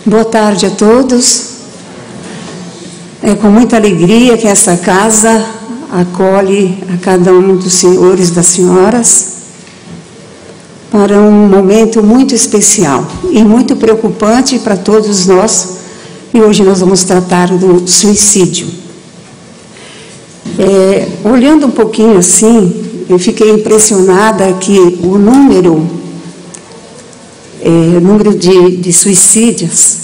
Boa tarde a todos. É com muita alegria que essa casa acolhe a cada um dos senhores e das senhoras para um momento muito especial e muito preocupante para todos nós. E hoje nós vamos tratar do suicídio. Olhando um pouquinho assim, eu fiquei impressionada que o número de suicídios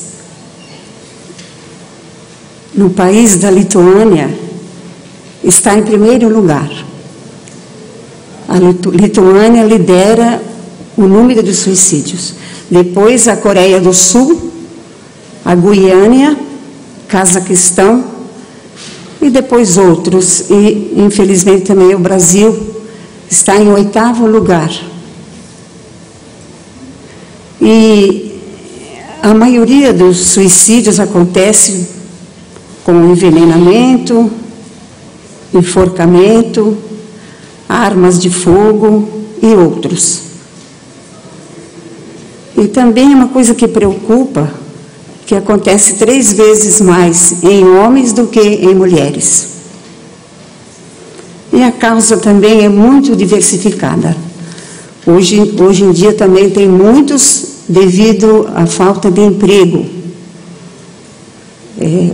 no país da Lituânia está em primeiro lugar. A Lituânia lidera o número de suicídios. Depois a Coreia do Sul, a Guiana, Cazaquistão e depois outros. E infelizmente também o Brasil está em 8º lugar. E a maioria dos suicídios acontece com envenenamento, enforcamento, armas de fogo e outros. E também uma coisa que preocupa, que acontece 3 vezes mais em homens do que em mulheres. E a causa também é muito diversificada. Hoje em dia também tem muitos devido à falta de emprego.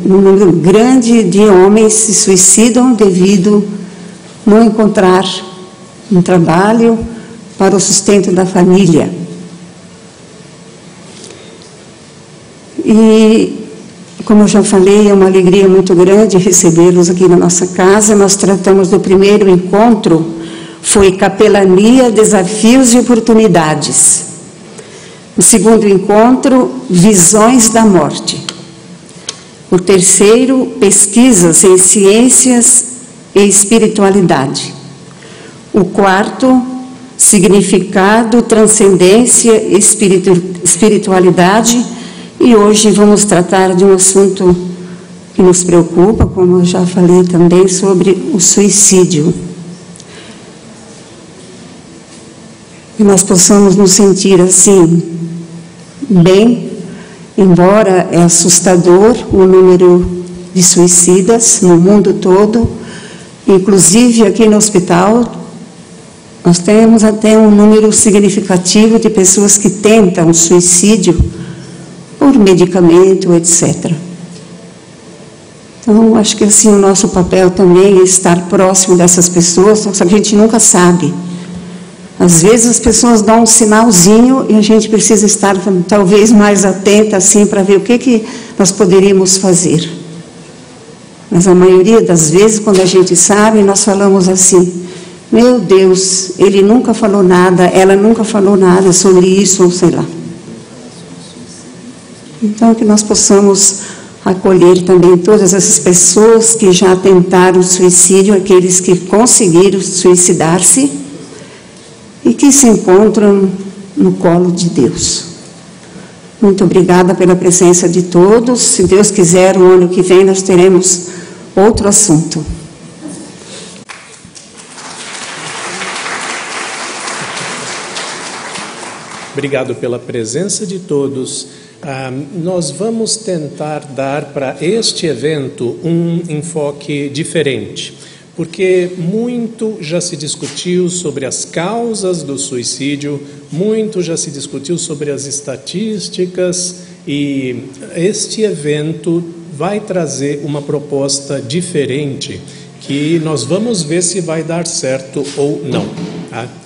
Um número grande de homens se suicidam devido a não encontrar um trabalho para o sustento da família. E, como eu já falei, é uma alegria muito grande recebê-los aqui na nossa casa. Nós tratamos do primeiro encontro, foi Capelania, Desafios e Oportunidades. O segundo encontro, Visões da Morte. O terceiro, Pesquisas em Ciências e Espiritualidade. O quarto, Significado, Transcendência e Espiritualidade. E hoje vamos tratar de um assunto que nos preocupa, como eu já falei também, sobre o suicídio. Que nós possamos nos sentir assim, bem, embora é assustador o número de suicidas no mundo todo, inclusive aqui no hospital, nós temos até um número significativo de pessoas que tentam suicídio por medicamento, etc. Então, acho que assim o nosso papel também é estar próximo dessas pessoas, a gente nunca sabe. Às vezes as pessoas dão um sinalzinho e a gente precisa estar talvez mais atenta assim para ver o que nós poderíamos fazer. Mas a maioria das vezes, quando a gente sabe, nós falamos assim: meu Deus, ele nunca falou nada, ela nunca falou nada sobre isso, ou sei lá. Então, que nós possamos acolher também todas essas pessoas que já tentaram suicídio, aqueles que conseguiram suicidar-se e que se encontram no colo de Deus. Muito obrigada pela presença de todos. Se Deus quiser, o ano que vem nós teremos outro assunto. Obrigado pela presença de todos. Nós vamos tentar dar para este evento um enfoque diferente, porque muito já se discutiu sobre as causas do suicídio, muito já se discutiu sobre as estatísticas, e este evento vai trazer uma proposta diferente, que nós vamos ver se vai dar certo ou não.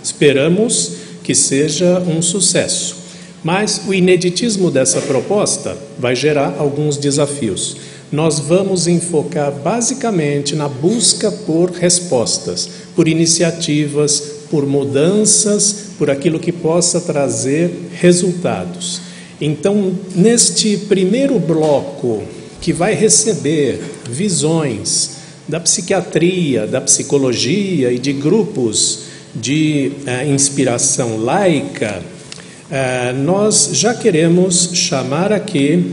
Esperamos que seja um sucesso. Mas o ineditismo dessa proposta vai gerar alguns desafios. Nós vamos enfocar basicamente na busca por respostas, por iniciativas, por mudanças, por aquilo que possa trazer resultados. Então, neste primeiro bloco, que vai receber visões da psiquiatria, da psicologia e de grupos de inspiração laica, nós já queremos chamar aqui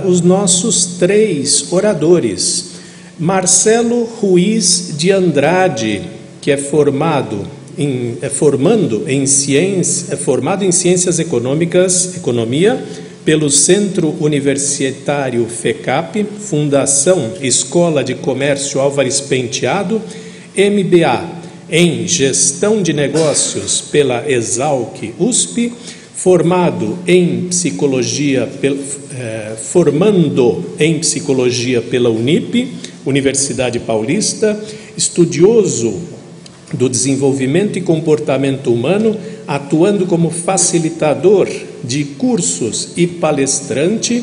os nossos 3 oradores. Marcelo Ruiz de Andrade, que é formado em ciências econômicas, economia, pelo Centro Universitário FECAP, Fundação Escola de Comércio Álvares Penteado, MBA em Gestão de Negócios pela Exalc USP, formando em psicologia pela Unip, Universidade Paulista, estudioso do desenvolvimento e comportamento humano, atuando como facilitador de cursos e palestrante,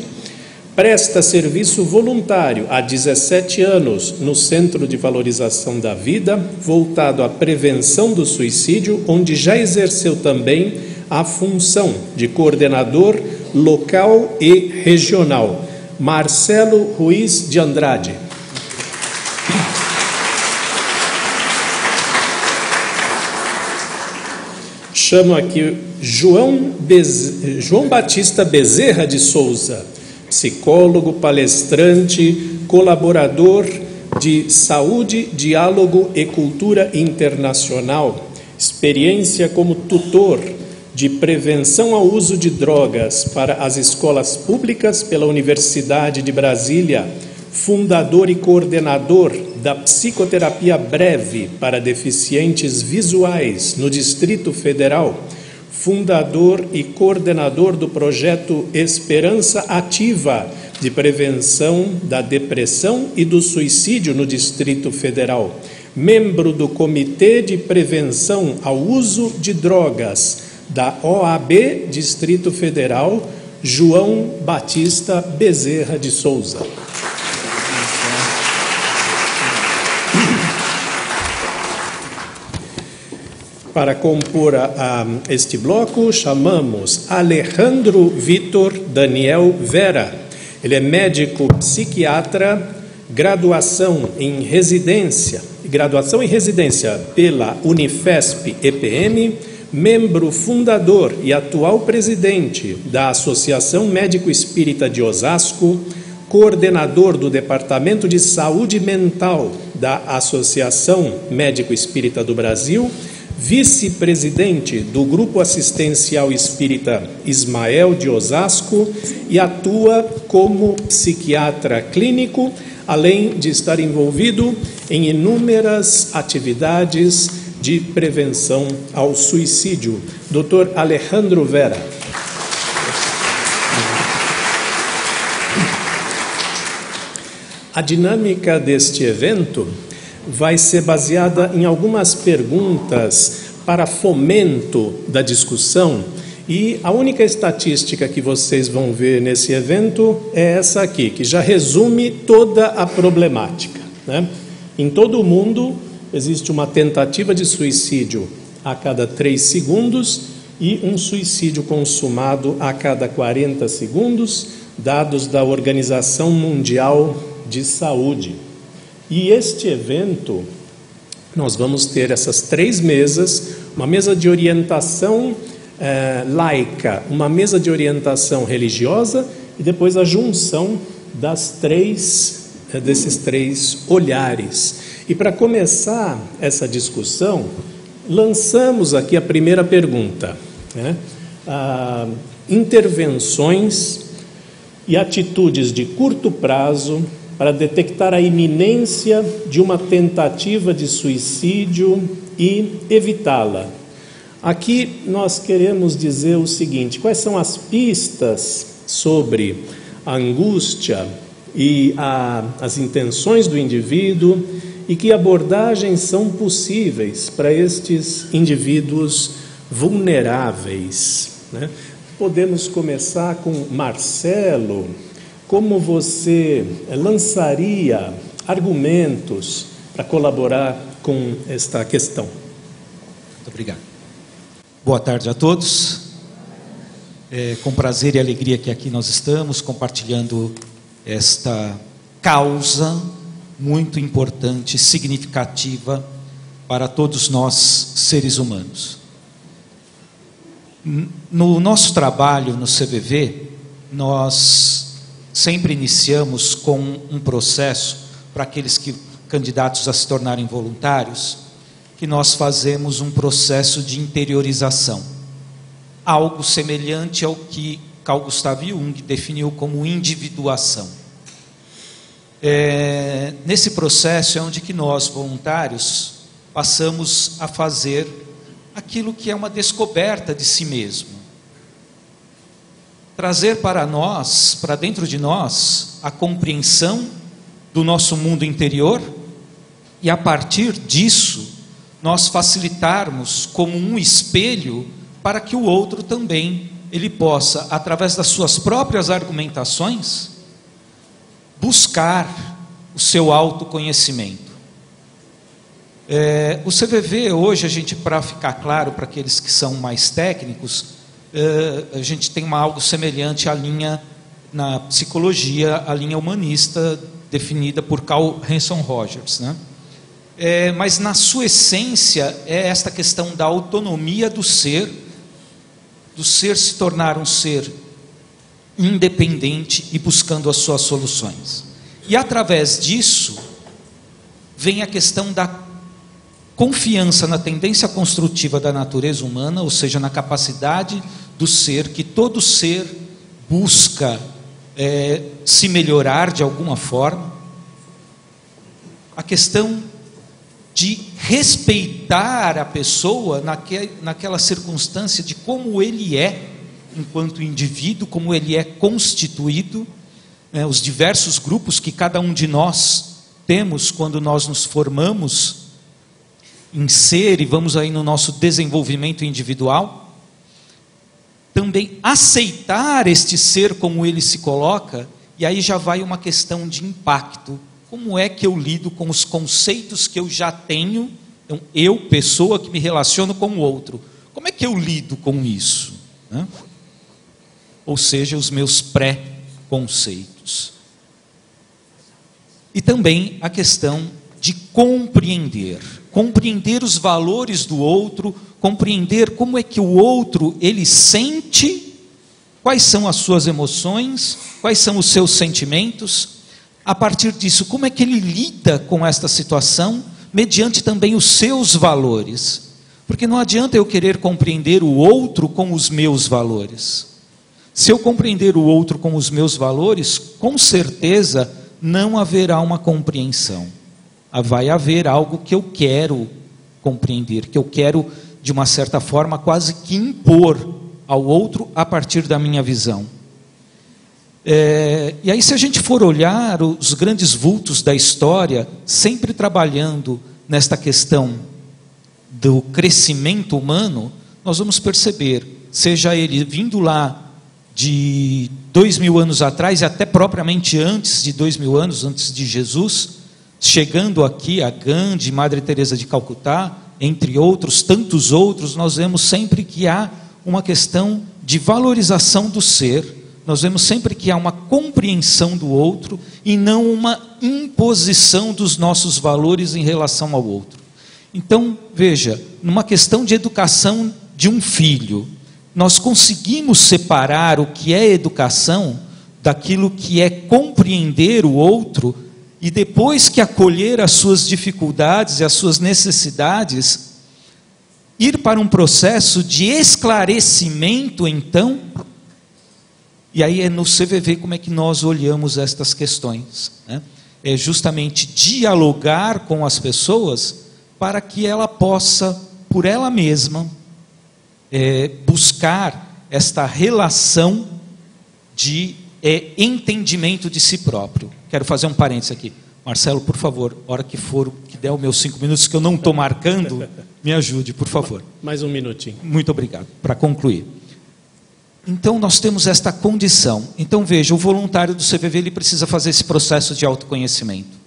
presta serviço voluntário há 17 anos no Centro de Valorização da Vida, voltado à prevenção do suicídio, onde já exerceu também a função de coordenador local e regional. Marcelo Ruiz de Andrade. Chamo aqui João Batista Bezerra de Souza, psicólogo, palestrante, colaborador de Saúde, Diálogo e Cultura Internacional, experiência como tutor de prevenção ao uso de drogas para as escolas públicas pela Universidade de Brasília, fundador e coordenador da psicoterapia breve para deficientes visuais no Distrito Federal, fundador e coordenador do projeto Esperança Ativa de prevenção da depressão e do suicídio no Distrito Federal, membro do Comitê de Prevenção ao Uso de Drogas da OAB Distrito Federal, João Batista Bezerra de Souza. Para compor este bloco, chamamos Alejandro Vitor Daniel Vera. Ele é médico psiquiatra, graduação em residência pela Unifesp EPM, membro fundador e atual presidente da Associação Médico Espírita de Osasco, coordenador do Departamento de Saúde Mental da Associação Médico Espírita do Brasil, vice-presidente do Grupo Assistencial Espírita Ismael de Osasco e atua como psiquiatra clínico, além de estar envolvido em inúmeras atividades de prevenção ao suicídio. Dr. Alejandro Vera. A dinâmica deste evento vai ser baseada em algumas perguntas para fomento da discussão, e a única estatística que vocês vão ver nesse evento é essa aqui, que já resume toda a problemática, né? Em todo o mundo existe uma tentativa de suicídio a cada 3 segundos e um suicídio consumado a cada 40 segundos, dados da Organização Mundial de Saúde. E este evento, nós vamos ter essas 3 mesas, uma mesa de orientação laica, uma mesa de orientação religiosa e depois a junção desses 3 olhares. E para começar essa discussão, lançamos aqui a primeira pergunta, né? Intervenções e atitudes de curto prazo para detectar a iminência de uma tentativa de suicídio e evitá-la. Aqui nós queremos dizer o seguinte: quais são as pistas sobre a angústia e as intenções do indivíduo e que abordagens são possíveis para estes indivíduos vulneráveis, né? Podemos começar com Marcelo. Como você lançaria argumentos para colaborar com esta questão? Muito obrigado. Boa tarde a todos. Com prazer e alegria que aqui nós estamos compartilhando esta causa muito importante, significativa para todos nós seres humanos. No nosso trabalho no CVV, nós sempre iniciamos com um processo para aqueles candidatos a se tornarem voluntários, que nós fazemos um processo de interiorização, algo semelhante ao que Carl Gustav Jung definiu como individuação. Nesse processo é onde que nós, voluntários, passamos a fazer aquilo que é uma descoberta de si mesmo. Trazer para nós, para dentro de nós, a compreensão do nosso mundo interior e, a partir disso, nós facilitarmos como um espelho para que o outro também, ele possa, através das suas próprias argumentações, buscar o seu autoconhecimento. O CVV hoje, a gente, para ficar claro para aqueles que são mais técnicos, a gente tem algo semelhante à linha, na psicologia, a linha humanista definida por Carl Hanson Rogers, né? Mas na sua essência é esta questão da autonomia do ser se tornar um ser independente e buscando as suas soluções. E através disso vem a questão da confiança na tendência construtiva da natureza humana, ou seja, na capacidade do ser, que todo ser busca se melhorar de alguma forma. A questão de respeitar a pessoa naquela circunstância de como ele é, enquanto indivíduo, como ele é constituído, os diversos grupos que cada um de nós temos quando nós nos formamos em ser e vamos aí no nosso desenvolvimento individual. Também aceitar este ser como ele se coloca, e aí já vai uma questão de impacto. Como é que eu lido com os conceitos que eu já tenho? Então, eu, pessoa que me relaciono com o outro, como é que eu lido com isso, né? Ou seja, os meus pré-conceitos. E também a questão de compreender os valores do outro, compreender como é que o outro, ele sente, quais são as suas emoções, quais são os seus sentimentos. A partir disso, como é que ele lida com esta situação, mediante também os seus valores. Porque não adianta eu querer compreender o outro com os meus valores. Se eu compreender o outro com os meus valores, com certeza não haverá uma compreensão. Vai haver algo que eu quero compreender, que eu quero, de uma certa forma, quase que impor ao outro a partir da minha visão. E aí, se a gente for olhar os grandes vultos da história, sempre trabalhando nesta questão do crescimento humano, nós vamos perceber, seja ele vindo lá de 2000 anos atrás, e até propriamente antes de 2000 anos, antes de Jesus, chegando aqui a Gandhi, Madre Teresa de Calcutá, entre outros, tantos outros, nós vemos sempre que há uma questão de valorização do ser. Nós vemos sempre que há uma compreensão do outro e não uma imposição dos nossos valores em relação ao outro. Então, veja, numa questão de educação de um filho, nós conseguimos separar o que é educação daquilo que é compreender o outro e, depois que acolher as suas dificuldades e as suas necessidades, ir para um processo de esclarecimento, então. E aí é no CVV como é que nós olhamos estas questões, né? É justamente dialogar com as pessoas para que ela possa, por ela mesma, buscar esta relação de entendimento de si próprio. Quero fazer um parênteses aqui. Marcelo, por favor, hora que for, que der os meus 5 minutos, que eu não estou marcando, me ajude, por favor. Mais um minutinho. Muito obrigado. Para concluir. Então, nós temos esta condição. Então, veja, o voluntário do CVV, ele precisa fazer esse processo de autoconhecimento.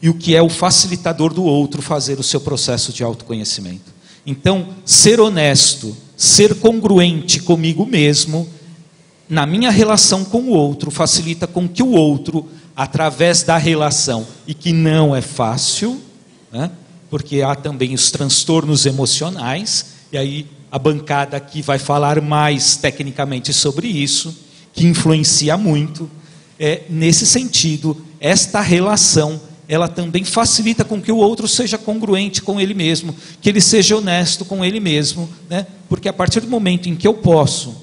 E o que é o facilitador do outro fazer o seu processo de autoconhecimento. Então, ser honesto, ser congruente comigo mesmo, na minha relação com o outro, facilita com que o outro, através da relação, e que não é fácil, né? Porque há também os transtornos emocionais, e aí a bancada aqui vai falar mais tecnicamente sobre isso, que influencia muito. Nesse sentido, esta relação, ela também facilita com que o outro seja congruente com ele mesmo, que ele seja honesto com ele mesmo, né? Porque a partir do momento em que eu posso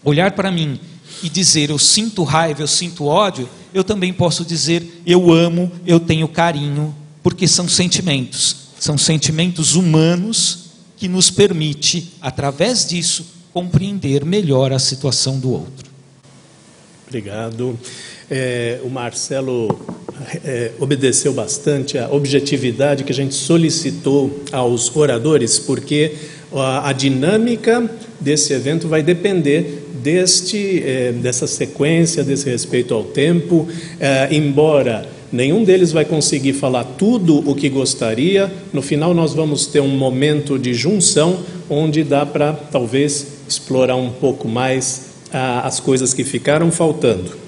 olhar para mim e dizer eu sinto raiva, eu sinto ódio, eu também posso dizer eu amo, eu tenho carinho, porque são sentimentos humanos que nos permite, através disso, compreender melhor a situação do outro. Obrigado. O Marcelo obedeceu bastante à objetividade que a gente solicitou aos oradores, porque a dinâmica desse evento vai depender dessa sequência, desse respeito ao tempo, embora nenhum deles vai conseguir falar tudo o que gostaria, no final nós vamos ter um momento de junção, onde dá para, talvez, explorar um pouco mais as coisas que ficaram faltando.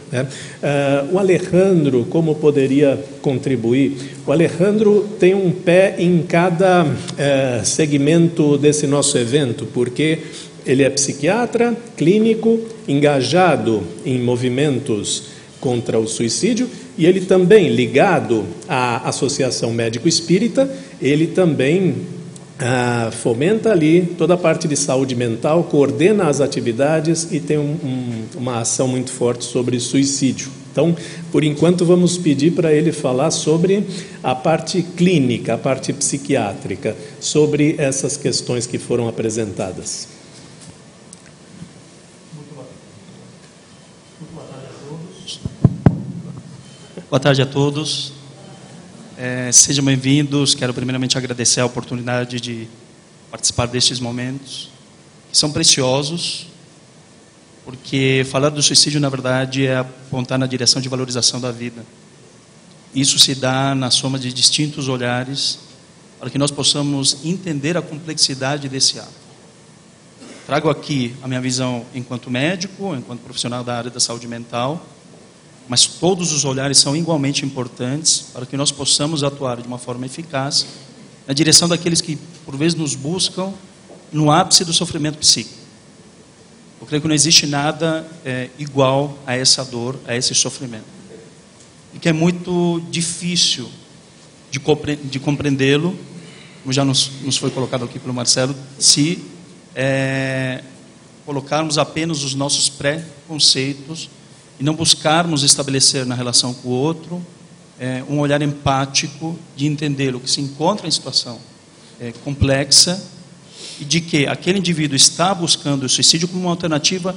O Alejandro, como poderia contribuir? O Alejandro tem um pé em cada segmento desse nosso evento, porque ele é psiquiatra, clínico, engajado em movimentos contra o suicídio, e ele também, ligado à Associação Médico Espírita, ele também fomenta ali toda a parte de saúde mental, coordena as atividades e tem uma ação muito forte sobre suicídio. Então, por enquanto, vamos pedir para ele falar sobre a parte clínica, a parte psiquiátrica, sobre essas questões que foram apresentadas. Boa tarde a todos. Sejam bem-vindos. Quero primeiramente agradecer a oportunidade de participar destes momentos, que são preciosos, porque falar do suicídio, na verdade, é apontar na direção de valorização da vida. Isso se dá na soma de distintos olhares, para que nós possamos entender a complexidade desse ato. Trago aqui a minha visão enquanto médico, enquanto profissional da área da saúde mental, mas todos os olhares são igualmente importantes para que nós possamos atuar de uma forma eficaz na direção daqueles que, por vezes, nos buscam no ápice do sofrimento psíquico. Eu creio que não existe nada igual a essa dor, a esse sofrimento. E que é muito difícil de compreendê-lo, como já nos foi colocado aqui pelo Marcelo, se colocarmos apenas os nossos preconceitos e não buscarmos estabelecer na relação com o outro um olhar empático de entender o que se encontra em situação complexa e de que aquele indivíduo está buscando o suicídio como uma alternativa,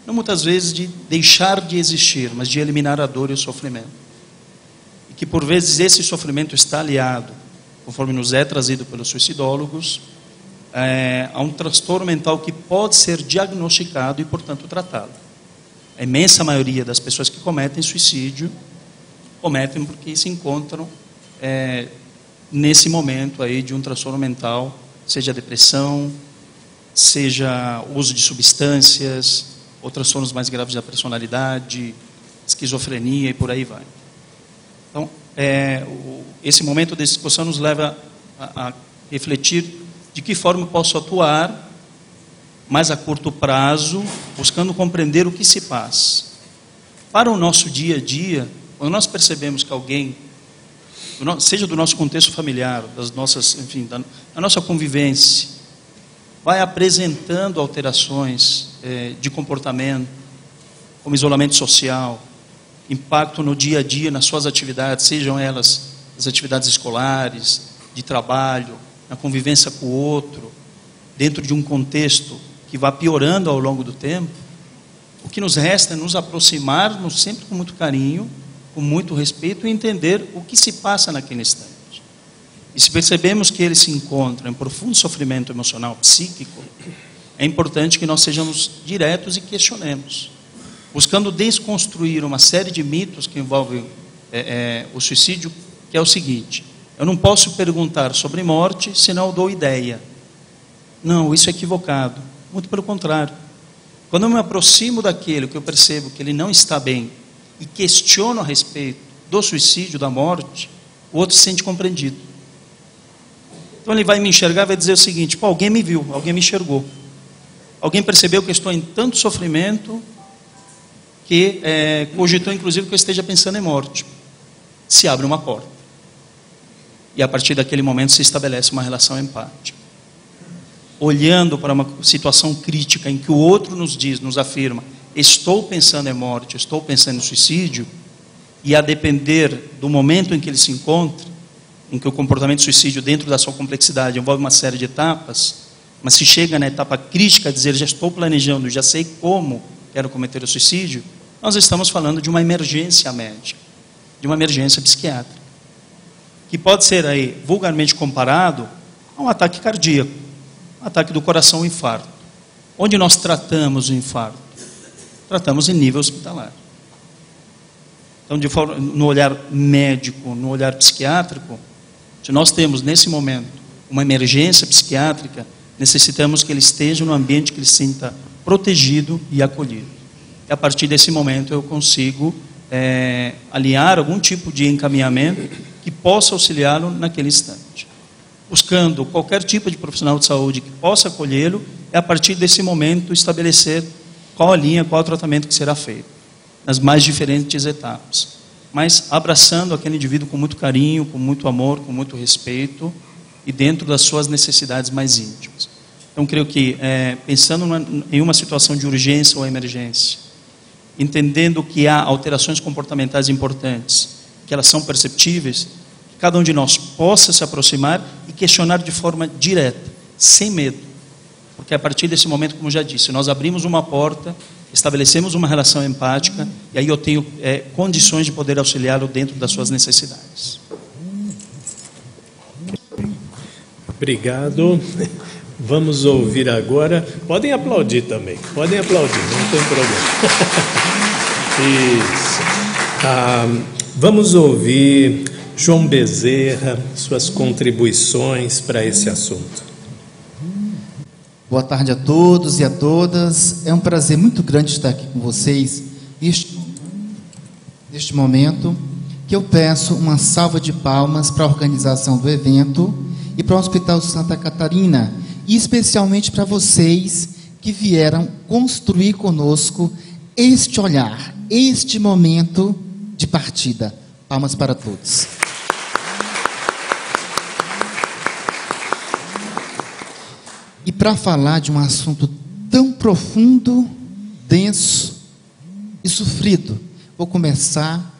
não muitas vezes de deixar de existir, mas de eliminar a dor e o sofrimento. E que por vezes esse sofrimento está aliado, conforme nos é trazido pelos suicidólogos, a um transtorno mental que pode ser diagnosticado e, portanto, tratado. A imensa maioria das pessoas que cometem suicídio, cometem porque se encontram nesse momento aí de um transtorno mental, seja depressão, seja uso de substâncias, ou transtornos mais graves da personalidade, esquizofrenia e por aí vai. Então, esse momento de discussão nos leva a refletir de que forma eu posso atuar mais a curto prazo, buscando compreender o que se passa. Para o nosso dia a dia, quando nós percebemos que alguém, seja do nosso contexto familiar, das nossas, enfim, da nossa convivência, vai apresentando alterações de comportamento, como isolamento social, impacto no dia a dia, nas suas atividades, sejam elas as atividades escolares, de trabalho, na convivência com o outro, dentro de um contexto que vai piorando ao longo do tempo, o que nos resta é nos aproximarmos sempre com muito carinho, com muito respeito e entender o que se passa naquele instante. E se percebemos que ele se encontra em profundo sofrimento emocional, psíquico, é importante que nós sejamos diretos e questionemos, buscando desconstruir uma série de mitos que envolvem o suicídio, que é o seguinte: eu não posso perguntar sobre morte, senão eu dou ideia. Não, isso é equivocado. Muito pelo contrário. Quando eu me aproximo daquele que eu percebo que ele não está bem e questiono a respeito do suicídio, da morte, o outro se sente compreendido. Então ele vai me enxergar e vai dizer o seguinte: pô, alguém me viu, alguém me enxergou. Alguém percebeu que eu estou em tanto sofrimento que cogitou inclusive que eu esteja pensando em morte. Se abre uma porta. E a partir daquele momento se estabelece uma relação empática. olhando para uma situação crítica em que o outro nos diz, nos afirma, estou pensando em morte, estou pensando em suicídio, e a depender do momento em que ele se encontra, em que o comportamento de suicídio, dentro da sua complexidade, envolve uma série de etapas, mas se chega na etapa crítica a dizer, já estou planejando, já sei como quero cometer o suicídio, nós estamos falando de uma emergência médica, de uma emergência psiquiátrica, que pode ser aí vulgarmente comparado a um ataque cardíaco, um ataque do coração, um infarto. Onde nós tratamos o infarto? Tratamos em nível hospitalar. Então, no olhar médico, no olhar psiquiátrico, se nós temos nesse momento uma emergência psiquiátrica, necessitamos que ele esteja no ambiente que ele se sinta protegido e acolhido. E a partir desse momento eu consigo alinhar algum tipo de encaminhamento que possa auxiliá-lo naquele instante. Buscando qualquer tipo de profissional de saúde que possa acolhê-lo, é a partir desse momento estabelecer qual a linha, qual o tratamento que será feito, nas mais diferentes etapas. Mas abraçando aquele indivíduo com muito carinho, com muito amor, com muito respeito e dentro das suas necessidades mais íntimas. Então, creio que, pensando em uma situação de urgência ou emergência, entendendo que há alterações comportamentais importantes, que elas são perceptíveis, que cada um de nós possa se aproximar e questionar de forma direta, sem medo. Porque a partir desse momento, como já disse, nós abrimos uma porta, estabelecemos uma relação empática, e aí eu tenho condições de poder auxiliá-lo dentro das suas necessidades. Obrigado. Vamos ouvir agora. Podem aplaudir também. Podem aplaudir, não tem problema. Isso. Vamos ouvir João Bezerra, suas contribuições para esse assunto. Boa tarde a todos e a todas. É um prazer muito grande estar aqui com vocês neste momento, que eu peço uma salva de palmas para a organização do evento e para o Hospital Santa Catarina, e especialmente para vocês que vieram construir conosco este olhar, este momento de partida. Palmas para todos. E para falar de um assunto tão profundo, denso e sofrido, vou começar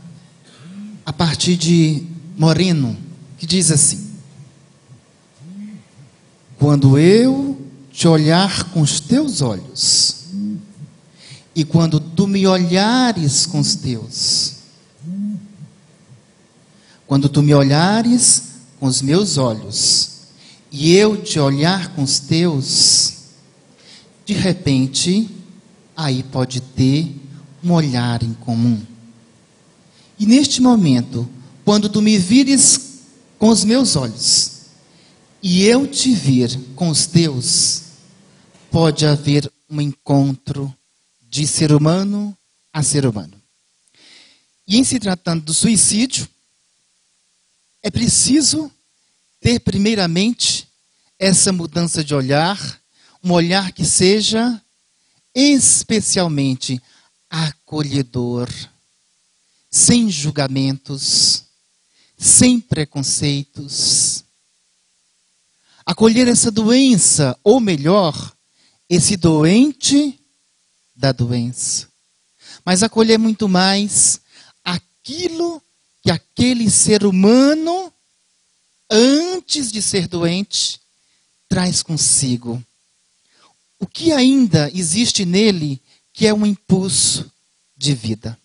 a partir de Moreno, que diz assim: quando eu te olhar com os teus olhos, e quando tu me olhares com os teus, quando tu me olhares com os meus olhos, e eu te olhar com os teus, de repente, aí pode ter um olhar em comum. E neste momento, quando tu me vires com os meus olhos, e eu te vir com os teus, pode haver um encontro de ser humano a ser humano. E em se tratando do suicídio, é preciso ter primeiramente essa mudança de olhar, um olhar que seja especialmente acolhedor, sem julgamentos, sem preconceitos. Acolher essa doença, ou melhor, esse doente da doença. Mas acolher muito mais aquilo que aquele ser humano, antes de ser doente, traz consigo. O que ainda existe nele que é um impulso de vida?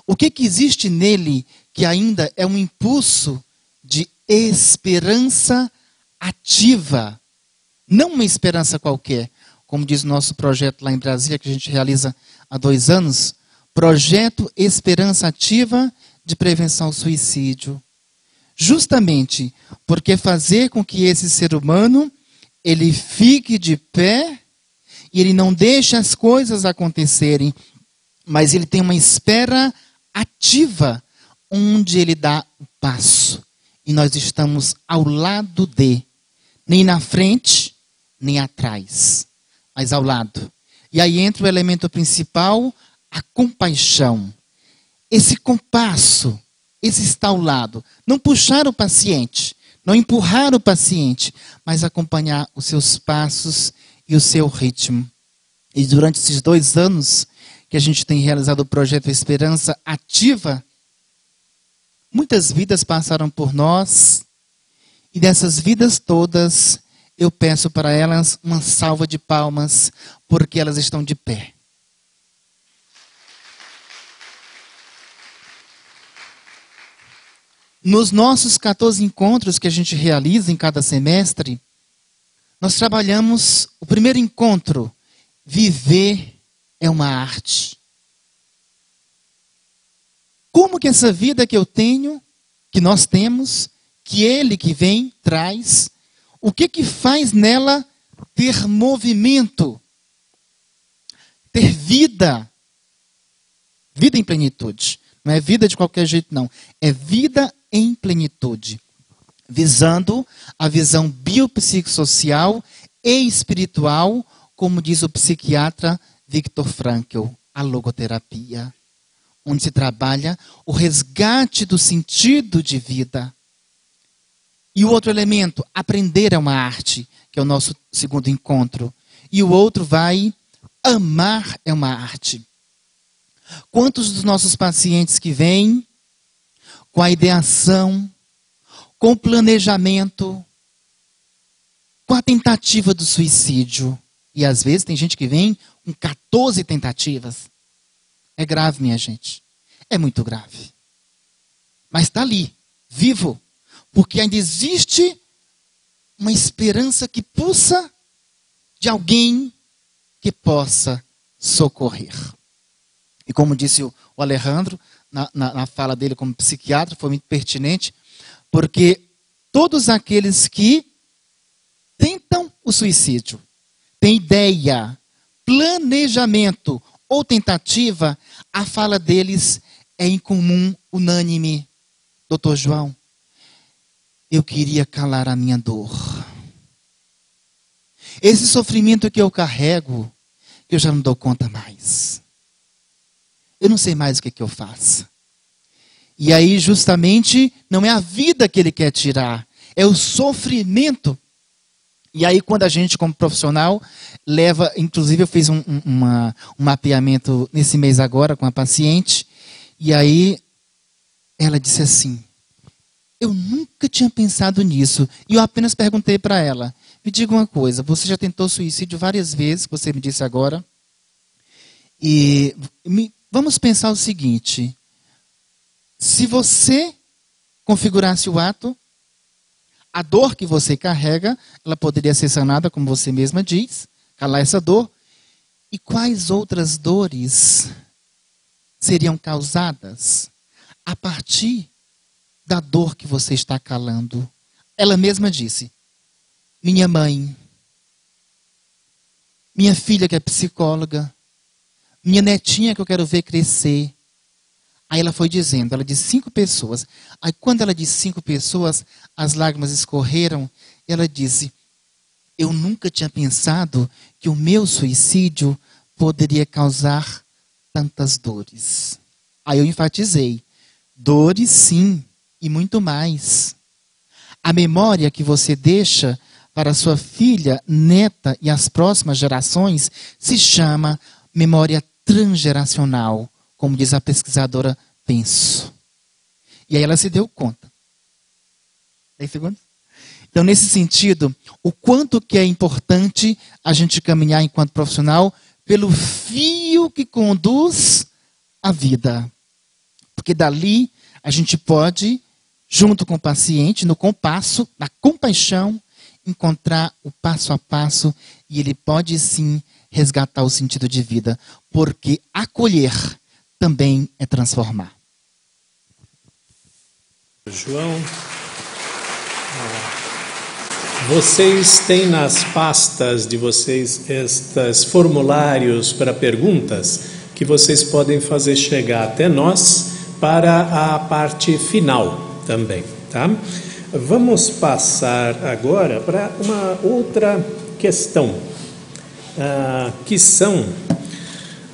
O que existe nele que ainda é um impulso de esperança ativa? Não uma esperança qualquer, como diz o nosso projeto lá em Brasília, que a gente realiza há 2 anos, Projeto Esperança Ativa de Prevenção ao Suicídio. Justamente porque fazer com que esse ser humano, ele fique de pé, e ele não deixe as coisas acontecerem, mas ele tem uma espera ativa, onde ele dá o passo. E nós estamos ao lado de, nem na frente, nem atrás, mas ao lado. E aí entra o elemento principal, a compaixão. Esse compasso, esse estar ao lado. Não puxar o paciente, Não empurrar o paciente, mas acompanhar os seus passos e o seu ritmo. E durante esses 2 anos que a gente tem realizado o projeto Esperança Ativa, muitas vidas passaram por nós, e dessas vidas todas, eu peço para elas uma salva de palmas, porque elas estão de pé. Nos nossos 14 encontros que a gente realiza em cada semestre, nós trabalhamos o primeiro encontro, viver é uma arte. Como que essa vida que eu tenho, que nós temos, que ele que vem, traz, o que faz nela ter movimento, ter vida, vida em plenitude. Não é vida de qualquer jeito, não. É vida em plenitude, visando a visão biopsicossocial e espiritual, como diz o psiquiatra Viktor Frankl, a logoterapia, onde se trabalha o resgate do sentido de vida. E o outro elemento, aprender é uma arte, que é o nosso segundo encontro. E o outro vai, amar é uma arte. Quantos dos nossos pacientes que vêm com a ideação, com o planejamento, com a tentativa do suicídio? E às vezes tem gente que vem com 14 tentativas. É grave, minha gente. É muito grave. Mas está ali, vivo. Porque ainda existe uma esperança que pulsa de alguém que possa socorrer. E como disse o Alejandro, na fala dele como psiquiatra, foi muito pertinente, porque todos aqueles que tentam o suicídio, têm ideia, planejamento ou tentativa, a fala deles é em comum, unânime. Doutor João, eu queria calar a minha dor. Esse sofrimento que eu carrego, que eu já não dou conta mais. Eu não sei mais o que eu faço. E aí, justamente, não é a vida que ele quer tirar, é o sofrimento. E aí, quando a gente, como profissional, leva... Inclusive, eu fiz um mapeamento nesse mês agora com a paciente. E aí, ela disse assim, eu nunca tinha pensado nisso. E eu apenas perguntei para ela, me diga uma coisa, você já tentou suicídio várias vezes, você me disse agora. E vamos pensar o seguinte, se você configurasse o ato, a dor que você carrega, ela poderia ser sanada, como você mesma diz, calar essa dor. E quais outras dores seriam causadas a partir da dor que você está calando? Ela mesma disse, minha mãe, minha filha que é psicóloga, minha netinha que eu quero ver crescer. Aí ela foi dizendo, ela disse 5 pessoas. Aí quando ela disse 5 pessoas, as lágrimas escorreram. Ela disse, eu nunca tinha pensado que o meu suicídio poderia causar tantas dores. Aí eu enfatizei, dores sim, e muito mais. A memória que você deixa para sua filha, neta e as próximas gerações se chama memória transgeracional, como diz a pesquisadora Penso. E aí ela se deu conta. 10 segundos? Então, nesse sentido, o quanto que é importante a gente caminhar enquanto profissional pelo fio que conduz a vida. Porque dali a gente pode, junto com o paciente, no compasso, na compaixão, encontrar o passo a passo e ele pode sim resgatar o sentido de vida, porque acolher também é transformar. João, vocês têm nas pastas de vocês estes formulários para perguntas que vocês podem fazer chegar até nós para a parte final também, tá? Vamos passar agora para uma outra questão, que são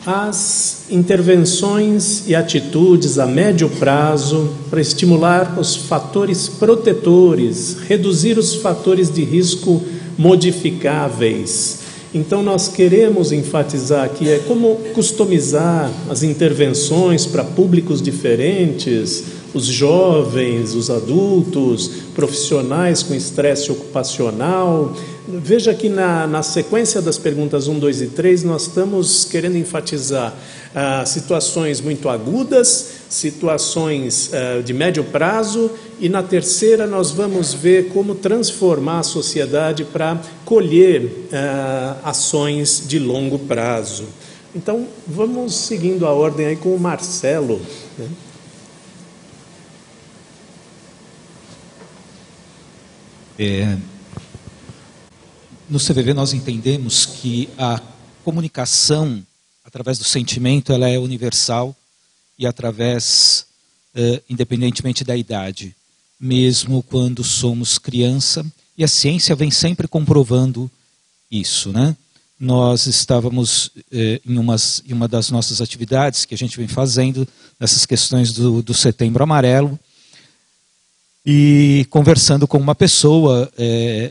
as intervenções e atitudes a médio prazo para estimular os fatores protetores, reduzir os fatores de risco modificáveis. Então, nós queremos enfatizar aqui como customizar as intervenções para públicos diferentes, os jovens, os adultos, profissionais com estresse ocupacional. Veja que na sequência das perguntas 1, 2 e 3, nós estamos querendo enfatizar situações muito agudas, situações de médio prazo, e na terceira nós vamos ver como transformar a sociedade para colher ações de longo prazo. Então, vamos seguindo a ordem aí com o Marcelo, né? No CVV nós entendemos que a comunicação através do sentimento ela é universal e através, independentemente da idade, mesmo quando somos criança, e a ciência vem sempre comprovando isso, né? Nós estávamos em uma das nossas atividades que a gente vem fazendo, nessas questões do Setembro Amarelo, e conversando com uma pessoa,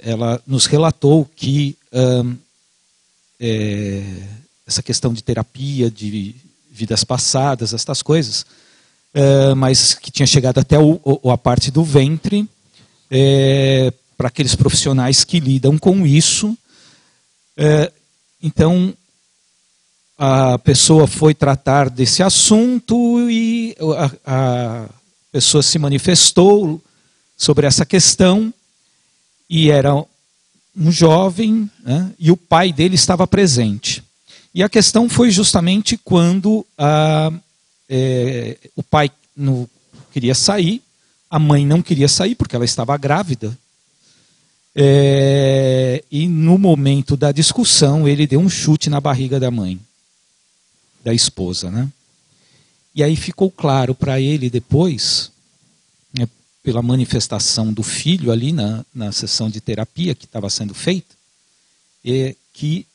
ela nos relatou que essa questão de terapia, de vidas passadas, estas coisas, mas que tinha chegado até a parte do ventre, para aqueles profissionais que lidam com isso. Então, a pessoa foi tratar desse assunto e a pessoa se manifestou sobre essa questão, e era um jovem, né, e o pai dele estava presente. E a questão foi justamente quando o pai não queria sair, a mãe não queria sair porque ela estava grávida, e no momento da discussão ele deu um chute na barriga da mãe, da esposa, né? E aí ficou claro para ele depois, pela manifestação do filho ali na sessão de terapia que estava sendo feita, que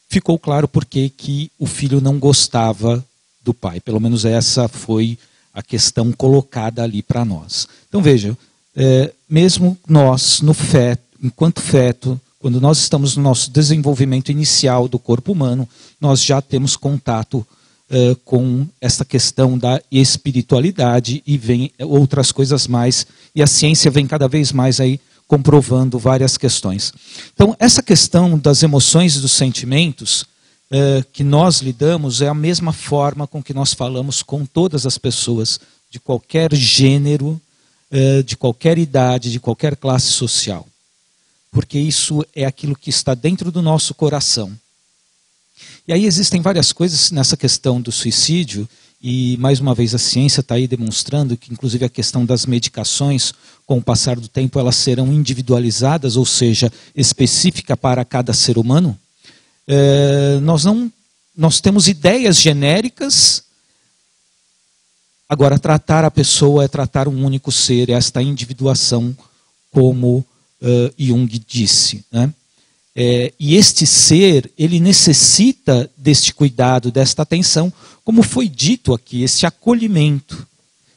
ficou claro porque que o filho não gostava do pai. Pelo menos essa foi a questão colocada ali para nós. Então veja, mesmo nós, no feto, enquanto feto, quando nós estamos no nosso desenvolvimento inicial do corpo humano, nós já temos contato com essa questão da espiritualidade, e vem outras coisas mais, e a ciência vem cada vez mais aí comprovando várias questões. Então, essa questão das emoções e dos sentimentos que nós lidamos é a mesma forma com que nós falamos com todas as pessoas, de qualquer gênero, de qualquer idade, de qualquer classe social. Porque isso é aquilo que está dentro do nosso coração. E aí existem várias coisas nessa questão do suicídio, e mais uma vez a ciência está aí demonstrando que inclusive a questão das medicações, com o passar do tempo, elas serão individualizadas, ou seja, específica para cada ser humano. Nós temos ideias genéricas, agora tratar a pessoa é tratar um único ser, esta individuação, como Jung disse, né? E este ser, ele necessita deste cuidado, desta atenção, como foi dito aqui, esse acolhimento.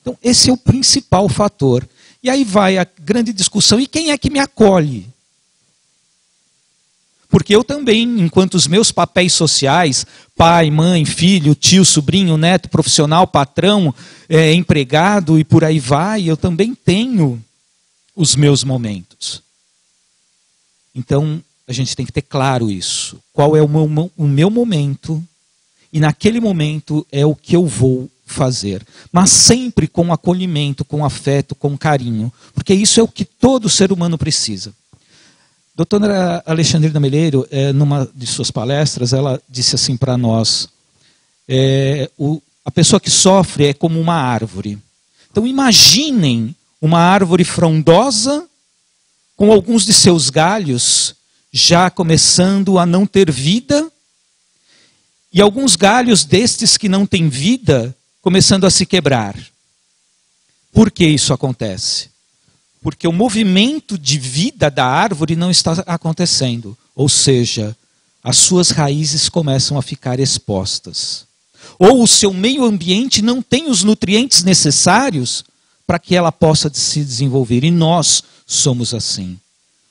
Então, esse é o principal fator. E aí vai a grande discussão, e quem é que me acolhe? Porque eu também, enquanto os meus papéis sociais, pai, mãe, filho, tio, sobrinho, neto, profissional, patrão, empregado e por aí vai, eu também tenho os meus momentos. Então, a gente tem que ter claro isso. Qual é o meu momento, e naquele momento é o que eu vou fazer. Mas sempre com acolhimento, com afeto, com carinho. Porque isso é o que todo ser humano precisa. Doutora Alexandrina Meleiro, numa de suas palestras, ela disse assim para nós, a pessoa que sofre é como uma árvore. Então imaginem uma árvore frondosa, com alguns de seus galhos já começando a não ter vida, e alguns galhos destes que não têm vida começando a se quebrar. Por que isso acontece? Porque o movimento de vida da árvore não está acontecendo, ou seja, as suas raízes começam a ficar expostas. ou o seu meio ambiente não tem os nutrientes necessários para que ela possa se desenvolver. E nós somos assim.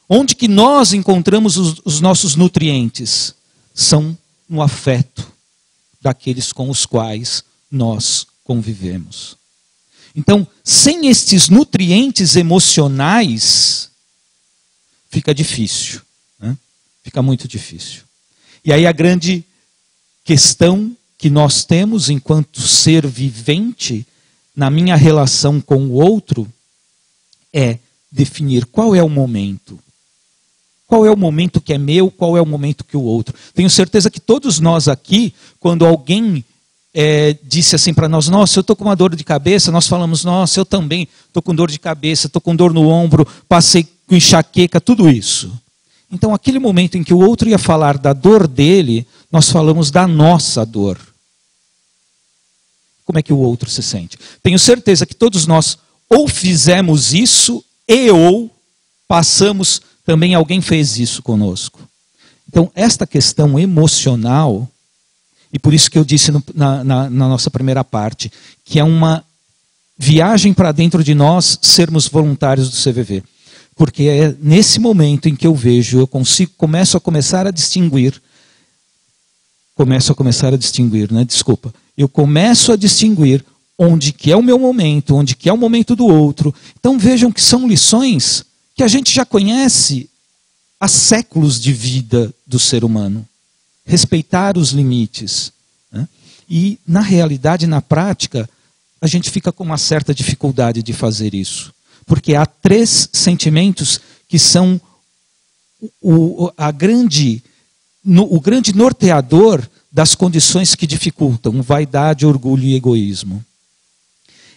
Onde que nós encontramos os nossos nutrientes? São no afeto daqueles com os quais nós convivemos. Então, sem estes nutrientes emocionais, fica difícil, né? Fica muito difícil. E aí a grande questão que nós temos enquanto ser vivente, na minha relação com o outro, é definir qual é o momento. Qual é o momento que é meu, qual é o momento que o outro. Tenho certeza que todos nós aqui, quando alguém disse assim para nós, nossa, eu estou com uma dor de cabeça, nós falamos, nossa, eu também estou com dor de cabeça, estou com dor no ombro, passei com enxaqueca, tudo isso. Então, aquele momento em que o outro ia falar da dor dele, nós falamos da nossa dor. Como é que o outro se sente? Tenho certeza que todos nós ou fizemos isso ou passamos, também alguém fez isso conosco. Então, esta questão emocional, e por isso que eu disse na nossa primeira parte, que é uma viagem para dentro de nós sermos voluntários do CVV. Porque é nesse momento em que eu vejo, eu começo a começar a distinguir, eu começo a distinguir onde que é o meu momento, onde que é o momento do outro. Então vejam que são lições que a gente já conhece há séculos de vida do ser humano. Respeitar os limites, né? E na realidade, na prática, a gente fica com uma certa dificuldade de fazer isso. Porque há 3 sentimentos que são o grande norteador das condições que dificultam: vaidade, orgulho e egoísmo.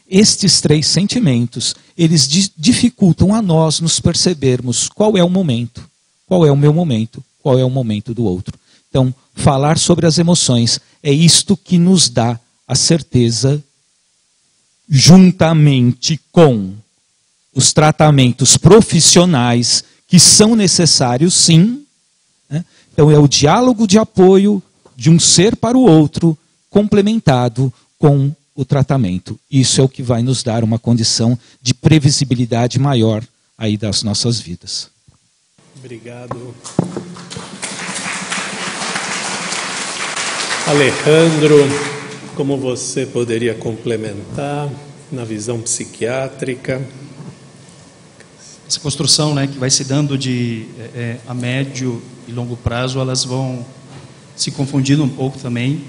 Estes 3 sentimentos, eles dificultam a nós nos percebermos qual é o momento, qual é o meu momento, qual é o momento do outro. Então, falar sobre as emoções é isto que nos dá a certeza, juntamente com os tratamentos profissionais que são necessários, sim, né? Então é o diálogo de apoio de um ser para o outro, complementado com o tratamento. Isso é o que vai nos dar uma condição de previsibilidade maior aí das nossas vidas. Obrigado. Alejandro, como você poderia complementar na visão psiquiátrica? Essa construção, né, que vai se dando a médio e longo prazo, elas vão se confundindo um pouco também,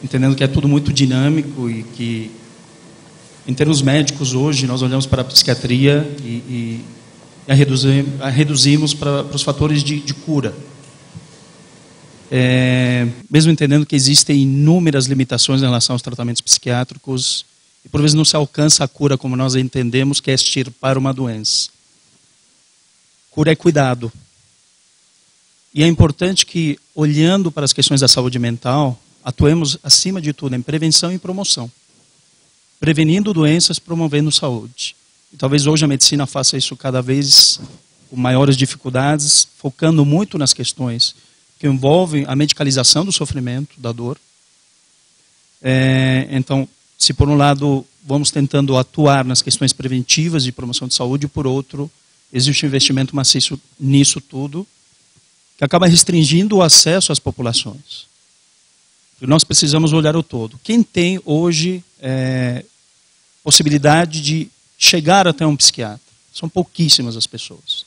entendendo que é tudo muito dinâmico e que, em termos médicos, hoje, nós olhamos para a psiquiatria e a reduzimos para os fatores de cura. Mesmo entendendo que existem inúmeras limitações em relação aos tratamentos psiquiátricos, e por vezes não se alcança a cura como nós entendemos, que é extirpar uma doença. Cura é cuidado. E é importante que, olhando para as questões da saúde mental, atuemos, acima de tudo, em prevenção e promoção. Prevenindo doenças, promovendo saúde. E talvez hoje a medicina faça isso cada vez com maiores dificuldades, focando muito nas questões que envolvem a medicalização do sofrimento, da dor. Então, se por um lado vamos tentando atuar nas questões preventivas de promoção de saúde, por outro, existe um investimento maciço nisso tudo, que acaba restringindo o acesso às populações. E nós precisamos olhar o todo. Quem tem hoje possibilidade de chegar até um psiquiatra? São pouquíssimas as pessoas.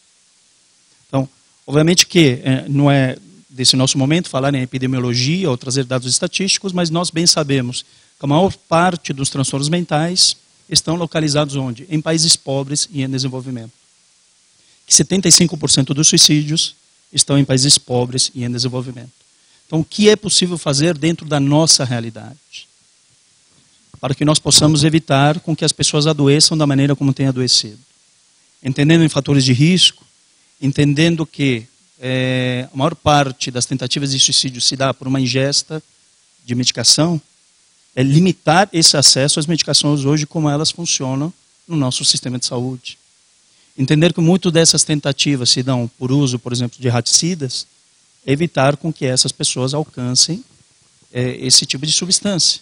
Então, obviamente que não é desse nosso momento falar em epidemiologia ou trazer dados estatísticos, mas nós bem sabemos que a maior parte dos transtornos mentais estão localizados onde? Em países pobres e em desenvolvimento. Que 75% dos suicídios estão em países pobres e em desenvolvimento. Então, o que é possível fazer dentro da nossa realidade? Para que nós possamos evitar com que as pessoas adoeçam da maneira como têm adoecido. Entendendo em fatores de risco, entendendo que a maior parte das tentativas de suicídio se dá por uma ingesta de medicação, é limitar esse acesso às medicações hoje como elas funcionam no nosso sistema de saúde. Entender que muito dessas tentativas se dão por uso, por exemplo, de raticidas, evitar com que essas pessoas alcancem esse tipo de substância.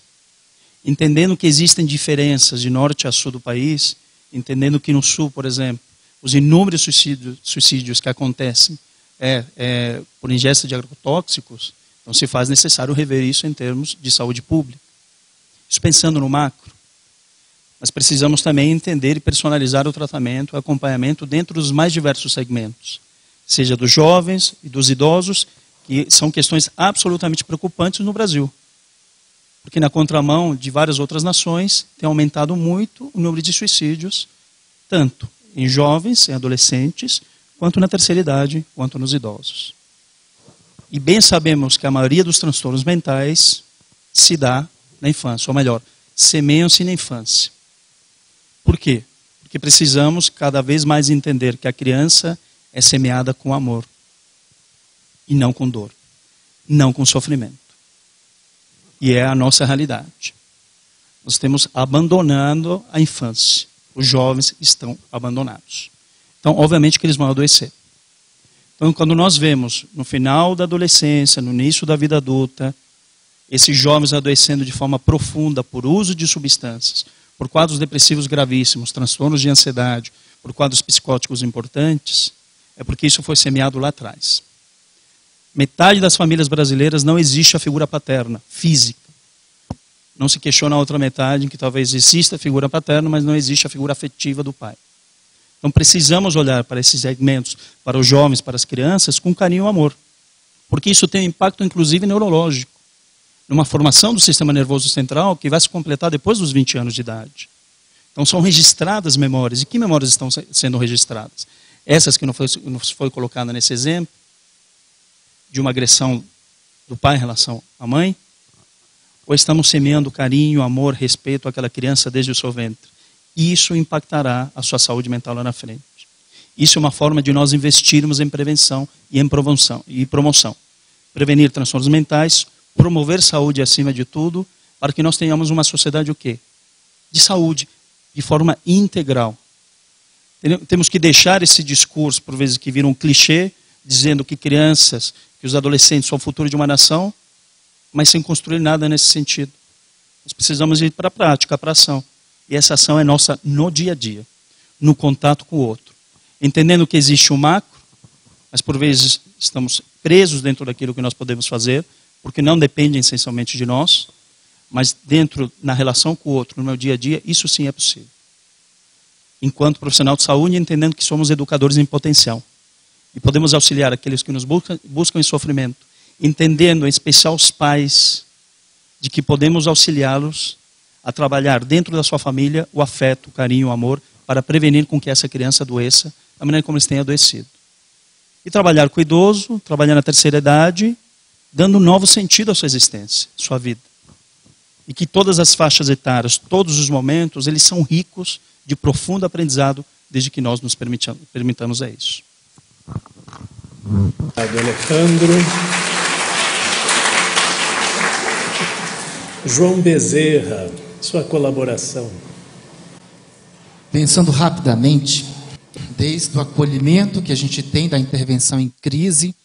Entendendo que existem diferenças de norte a sul do país, entendendo que no sul, por exemplo, os inúmeros suicídios que acontecem por ingesta de agrotóxicos, então se faz necessário rever isso em termos de saúde pública. Isso pensando no macro. Mas precisamos também entender e personalizar o tratamento, o acompanhamento dentro dos mais diversos segmentos, seja dos jovens e dos idosos, que são questões absolutamente preocupantes no Brasil. Porque na contramão de várias outras nações, tem aumentado muito o número de suicídios, tanto em jovens, em adolescentes, quanto na terceira idade, quanto nos idosos. E bem sabemos que a maioria dos transtornos mentais se dá na infância, ou melhor, semeiam-se na infância. Por quê? Porque precisamos cada vez mais entender que a criança é semeada com amor e não com dor, não com sofrimento. E é a nossa realidade. Nós estamos abandonando a infância. Os jovens estão abandonados. Então, obviamente que eles vão adoecer. Então, quando nós vemos no final da adolescência, no início da vida adulta, esses jovens adoecendo de forma profunda por uso de substâncias, por quadros depressivos gravíssimos, transtornos de ansiedade, por quadros psicóticos importantes, é porque isso foi semeado lá atrás. Metade das famílias brasileiras não existe a figura paterna, física. Não se questiona a outra metade em que talvez exista a figura paterna, mas não existe a figura afetiva do pai. Então precisamos olhar para esses segmentos, para os jovens, para as crianças, com carinho e amor. Porque isso tem um impacto, inclusive, neurológico. Numa formação do sistema nervoso central que vai se completar depois dos 20 anos de idade. Então são registradas memórias. E que memórias estão sendo registradas? Essas que não foi colocada nesse exemplo, de uma agressão do pai em relação à mãe? Ou estamos semeando carinho, amor, respeito àquela criança desde o seu ventre? Isso impactará a sua saúde mental lá na frente. Isso é uma forma de nós investirmos em prevenção e em promoção. Prevenir transtornos mentais, promover saúde acima de tudo, para que nós tenhamos uma sociedade o quê? De saúde, de forma integral. Temos que deixar esse discurso, por vezes que vira um clichê, dizendo que crianças, que os adolescentes são o futuro de uma nação, mas sem construir nada nesse sentido. Nós precisamos ir para a prática, para a ação. E essa ação é nossa no dia a dia, no contato com o outro. Entendendo que existe um macro, mas por vezes estamos presos dentro daquilo que nós podemos fazer, porque não depende essencialmente de nós, mas dentro, na relação com o outro, no meu dia a dia, isso sim é possível. Enquanto profissional de saúde, entendendo que somos educadores em potencial. E podemos auxiliar aqueles que nos buscam em sofrimento, entendendo, em especial os pais, de que podemos auxiliá-los a trabalhar dentro da sua família o afeto, o carinho, o amor, para prevenir com que essa criança adoeça da maneira como eles têm adoecido. E trabalhar com o idoso, trabalhar na terceira idade, dando um novo sentido à sua existência, à sua vida. E que todas as faixas etárias, todos os momentos, eles são ricos de profundo aprendizado, desde que nós nos permitamos a isso. Obrigado, Alejandro. João Bezerra, sua colaboração. Pensando rapidamente, desde o acolhimento que a gente tem da intervenção em crise,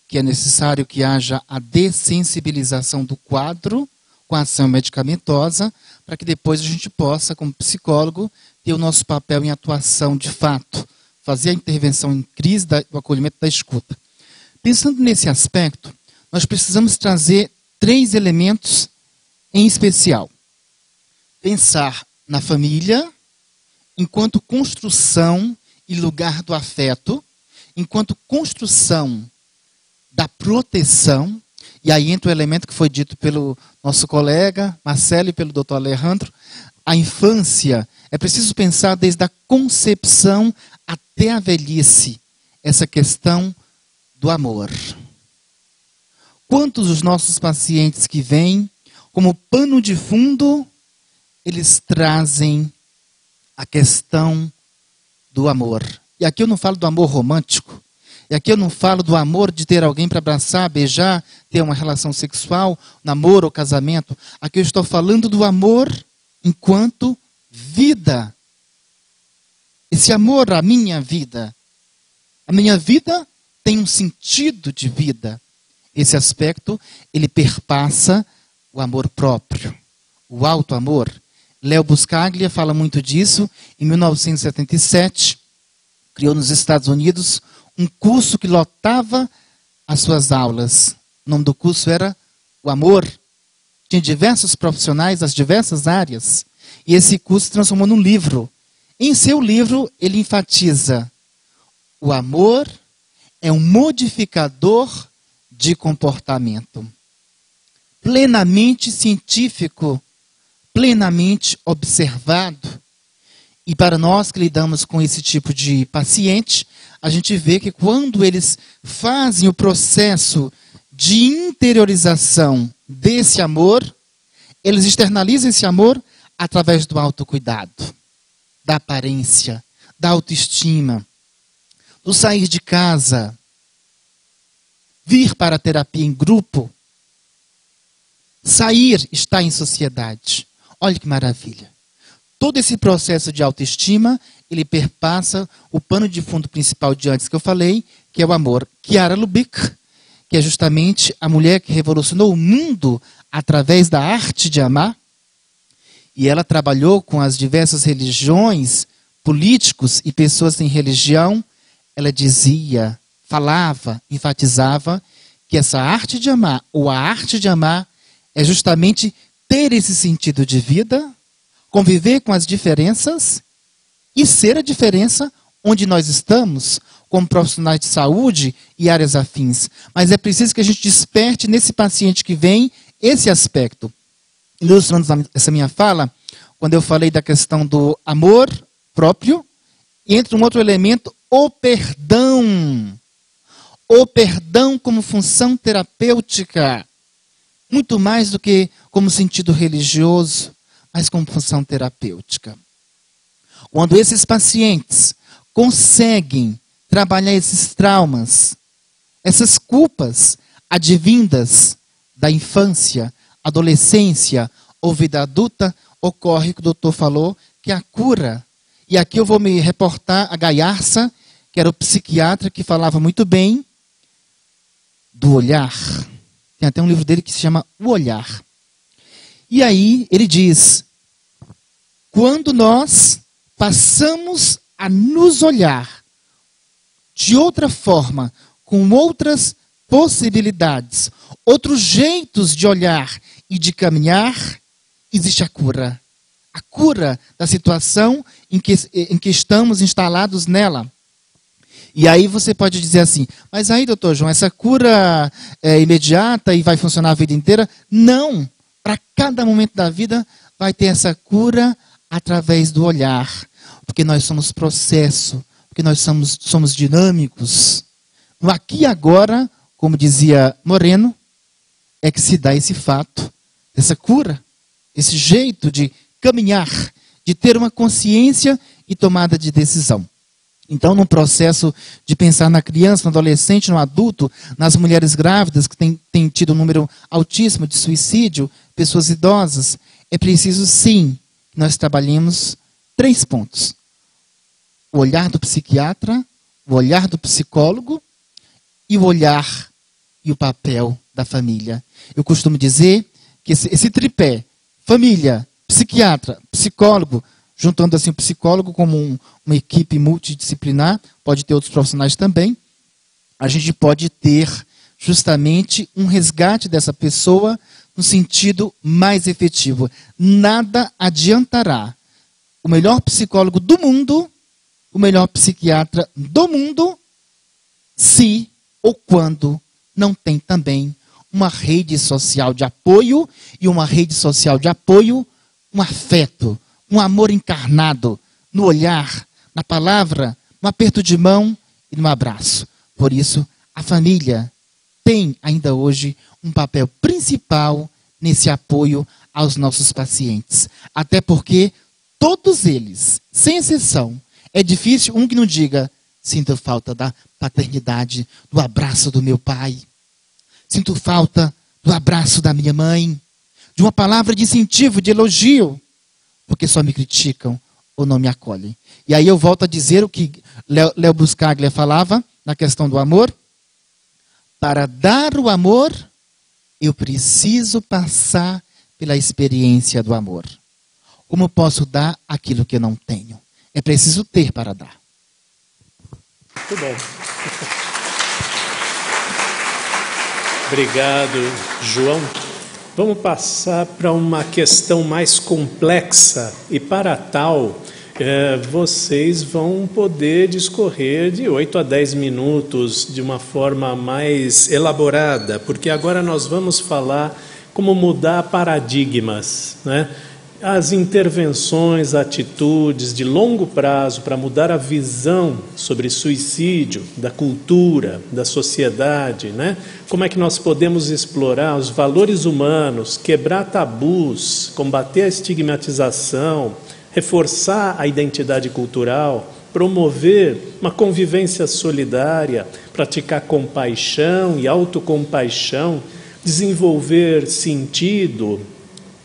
que é necessário que haja a dessensibilização do quadro com a ação medicamentosa, para que depois a gente possa, como psicólogo, ter o nosso papel em atuação de fato, fazer a intervenção em crise do acolhimento da escuta. Pensando nesse aspecto, nós precisamos trazer 3 elementos em especial. Pensar na família, enquanto construção e lugar do afeto, enquanto construção da proteção, e aí entra o elemento que foi dito pelo nosso colega Marcelo e pelo doutor Alejandro, a infância, é preciso pensar desde a concepção até a velhice, essa questão do amor. Quantos dos nossos pacientes que vêm, como pano de fundo, eles trazem a questão do amor. E aqui eu não falo do amor romântico, e aqui eu não falo do amor de ter alguém para abraçar, beijar, ter uma relação sexual, namoro ou casamento. Aqui eu estou falando do amor enquanto vida. Esse amor à minha vida. A minha vida tem um sentido de vida. Esse aspecto, ele perpassa o amor próprio, o auto-amor. Léo Buscaglia fala muito disso. Em 1977, criou nos Estados Unidos um curso que lotava as suas aulas. O nome do curso era O Amor. Tinha diversos profissionais das diversas áreas. E esse curso se transformou num livro. Em seu livro, ele enfatiza: o amor é um modificador de comportamento. Plenamente científico, plenamente observado. E para nós que lidamos com esse tipo de paciente, a gente vê que quando eles fazem o processo de interiorização desse amor, eles externalizam esse amor através do autocuidado, da aparência, da autoestima, do sair de casa, vir para a terapia em grupo, sair, estar em sociedade. Olha que maravilha. Todo esse processo de autoestima, ele perpassa o pano de fundo principal de antes que eu falei, que é o amor. Chiara Lubich, que é justamente a mulher que revolucionou o mundo através da arte de amar, e ela trabalhou com as diversas religiões, políticos e pessoas sem religião. Ela dizia, falava, enfatizava que essa arte de amar, ou a arte de amar, é justamente ter esse sentido de vida, conviver com as diferenças e ser a diferença onde nós estamos, como profissionais de saúde e áreas afins. Mas é preciso que a gente desperte nesse paciente que vem esse aspecto. Ilustrando essa minha fala, quando eu falei da questão do amor próprio, entra um outro elemento, o perdão. O perdão como função terapêutica. Muito mais do que como sentido religioso, mas como função terapêutica. Quando esses pacientes conseguem trabalhar esses traumas, essas culpas advindas da infância, adolescência ou vida adulta, ocorre o que o doutor falou, que é a cura. E aqui eu vou me reportar a Gaiarsa, que era o psiquiatra que falava muito bem do olhar. Tem até um livro dele que se chama O Olhar. E aí ele diz, quando nós passamos a nos olhar de outra forma, com outras possibilidades, outros jeitos de olhar e de caminhar, existe a cura. A cura da situação em que estamos instalados nela. E aí você pode dizer assim, mas aí, doutor João, essa cura é imediata e vai funcionar a vida inteira? Não. Para cada momento da vida vai ter essa cura através do olhar. Porque nós somos processo, porque nós somos dinâmicos. No aqui e agora, como dizia Moreno, é que se dá esse fato, essa cura, esse jeito de caminhar, de ter uma consciência e tomada de decisão. Então, num processo de pensar na criança, no adolescente, no adulto, nas mulheres grávidas, que têm tido um número altíssimo de suicídio, pessoas idosas, é preciso, sim, que nós trabalhemos 3 pontos. O olhar do psiquiatra, o olhar do psicólogo e o olhar e o papel da família. Eu costumo dizer que esse tripé, família, psiquiatra, psicólogo, juntando assim o psicólogo como uma equipe multidisciplinar, pode ter outros profissionais também, a gente pode ter justamente um resgate dessa pessoa no sentido mais efetivo. Nada adiantará o melhor psicólogo do mundo, o melhor psiquiatra do mundo, se ou quando não tem também uma rede social de apoio, e uma rede social de apoio, um afeto, um amor encarnado no olhar, na palavra, no aperto de mão e no abraço. Por isso, a família tem ainda hoje um papel principal nesse apoio aos nossos pacientes. Até porque todos eles, sem exceção, é difícil um que não diga, sinto falta da paternidade, do abraço do meu pai. Sinto falta do abraço da minha mãe, de uma palavra de incentivo, de elogio, porque só me criticam ou não me acolhem. E aí eu volto a dizer o que Léo Buscaglia falava na questão do amor. Para dar o amor, eu preciso passar pela experiência do amor. Como posso dar aquilo que eu não tenho? É preciso ter para dar. Muito bom. Obrigado, João. Vamos passar para uma questão mais complexa. E para tal, vocês vão poder discorrer de 8 a 10 minutos de uma forma mais elaborada, porque agora nós vamos falar como mudar paradigmas, né? As intervenções, atitudes de longo prazo para mudar a visão sobre suicídio, da cultura, da sociedade, né? Como é que nós podemos explorar os valores humanos, quebrar tabus, combater a estigmatização, reforçar a identidade cultural, promover uma convivência solidária, praticar compaixão e autocompaixão, desenvolver sentido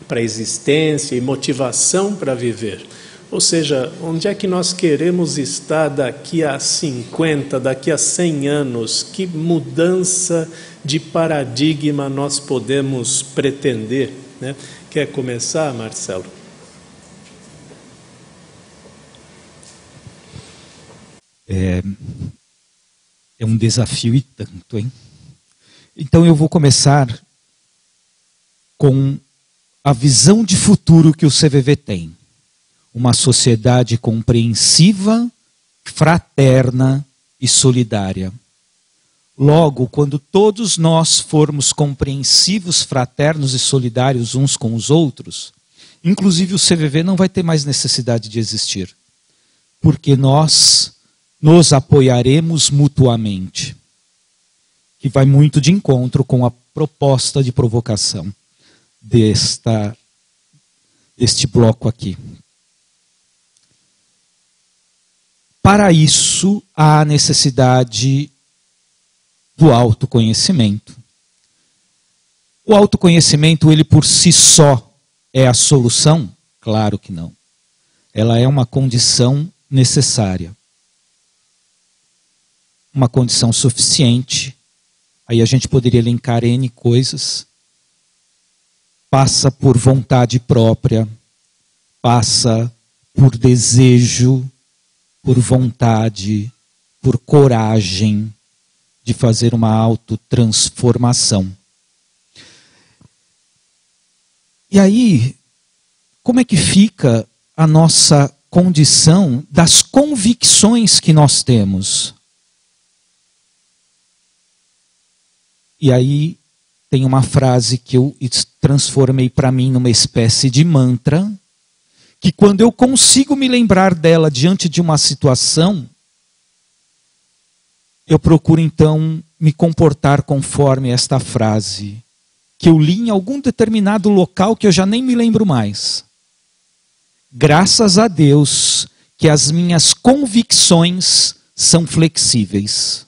para a existência e motivação para viver. Ou seja, onde é que nós queremos estar daqui a 50, daqui a 100 anos? Que mudança de paradigma nós podemos pretender, né? Quer começar, Marcelo? É um desafio e tanto, hein? Então eu vou começar com a visão de futuro que o CVV tem. Uma sociedade compreensiva, fraterna e solidária. Logo, quando todos nós formos compreensivos, fraternos e solidários uns com os outros, inclusive o CVV não vai ter mais necessidade de existir, porque nós nos apoiaremos mutuamente, que vai muito de encontro com a proposta de provocação deste bloco aqui. Para isso, há a necessidade do autoconhecimento. O autoconhecimento, ele por si só é a solução? Claro que não. Ela é uma condição necessária. Uma condição suficiente. Aí a gente poderia elencar N coisas. Passa por vontade própria, passa por desejo, por vontade, por coragem de fazer uma autotransformação. E aí, como é que fica a nossa condição das convicções que nós temos? E aí tem uma frase que eu transformei para mim numa espécie de mantra, que quando eu consigo me lembrar dela diante de uma situação, eu procuro então me comportar conforme esta frase, que eu li em algum determinado local que eu já nem me lembro mais. Graças a Deus que as minhas convicções são flexíveis.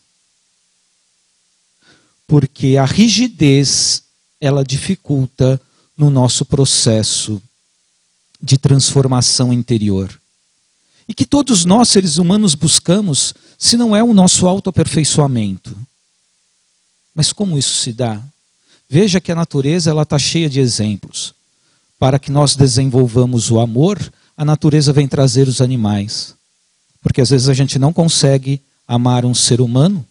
Porque a rigidez, ela dificulta no nosso processo de transformação interior. E que todos nós, seres humanos, buscamos, se não é o nosso autoaperfeiçoamento. Mas como isso se dá? Veja que a natureza está cheia de exemplos. Para que nós desenvolvamos o amor, a natureza vem trazer os animais. Porque às vezes a gente não consegue amar um ser humano,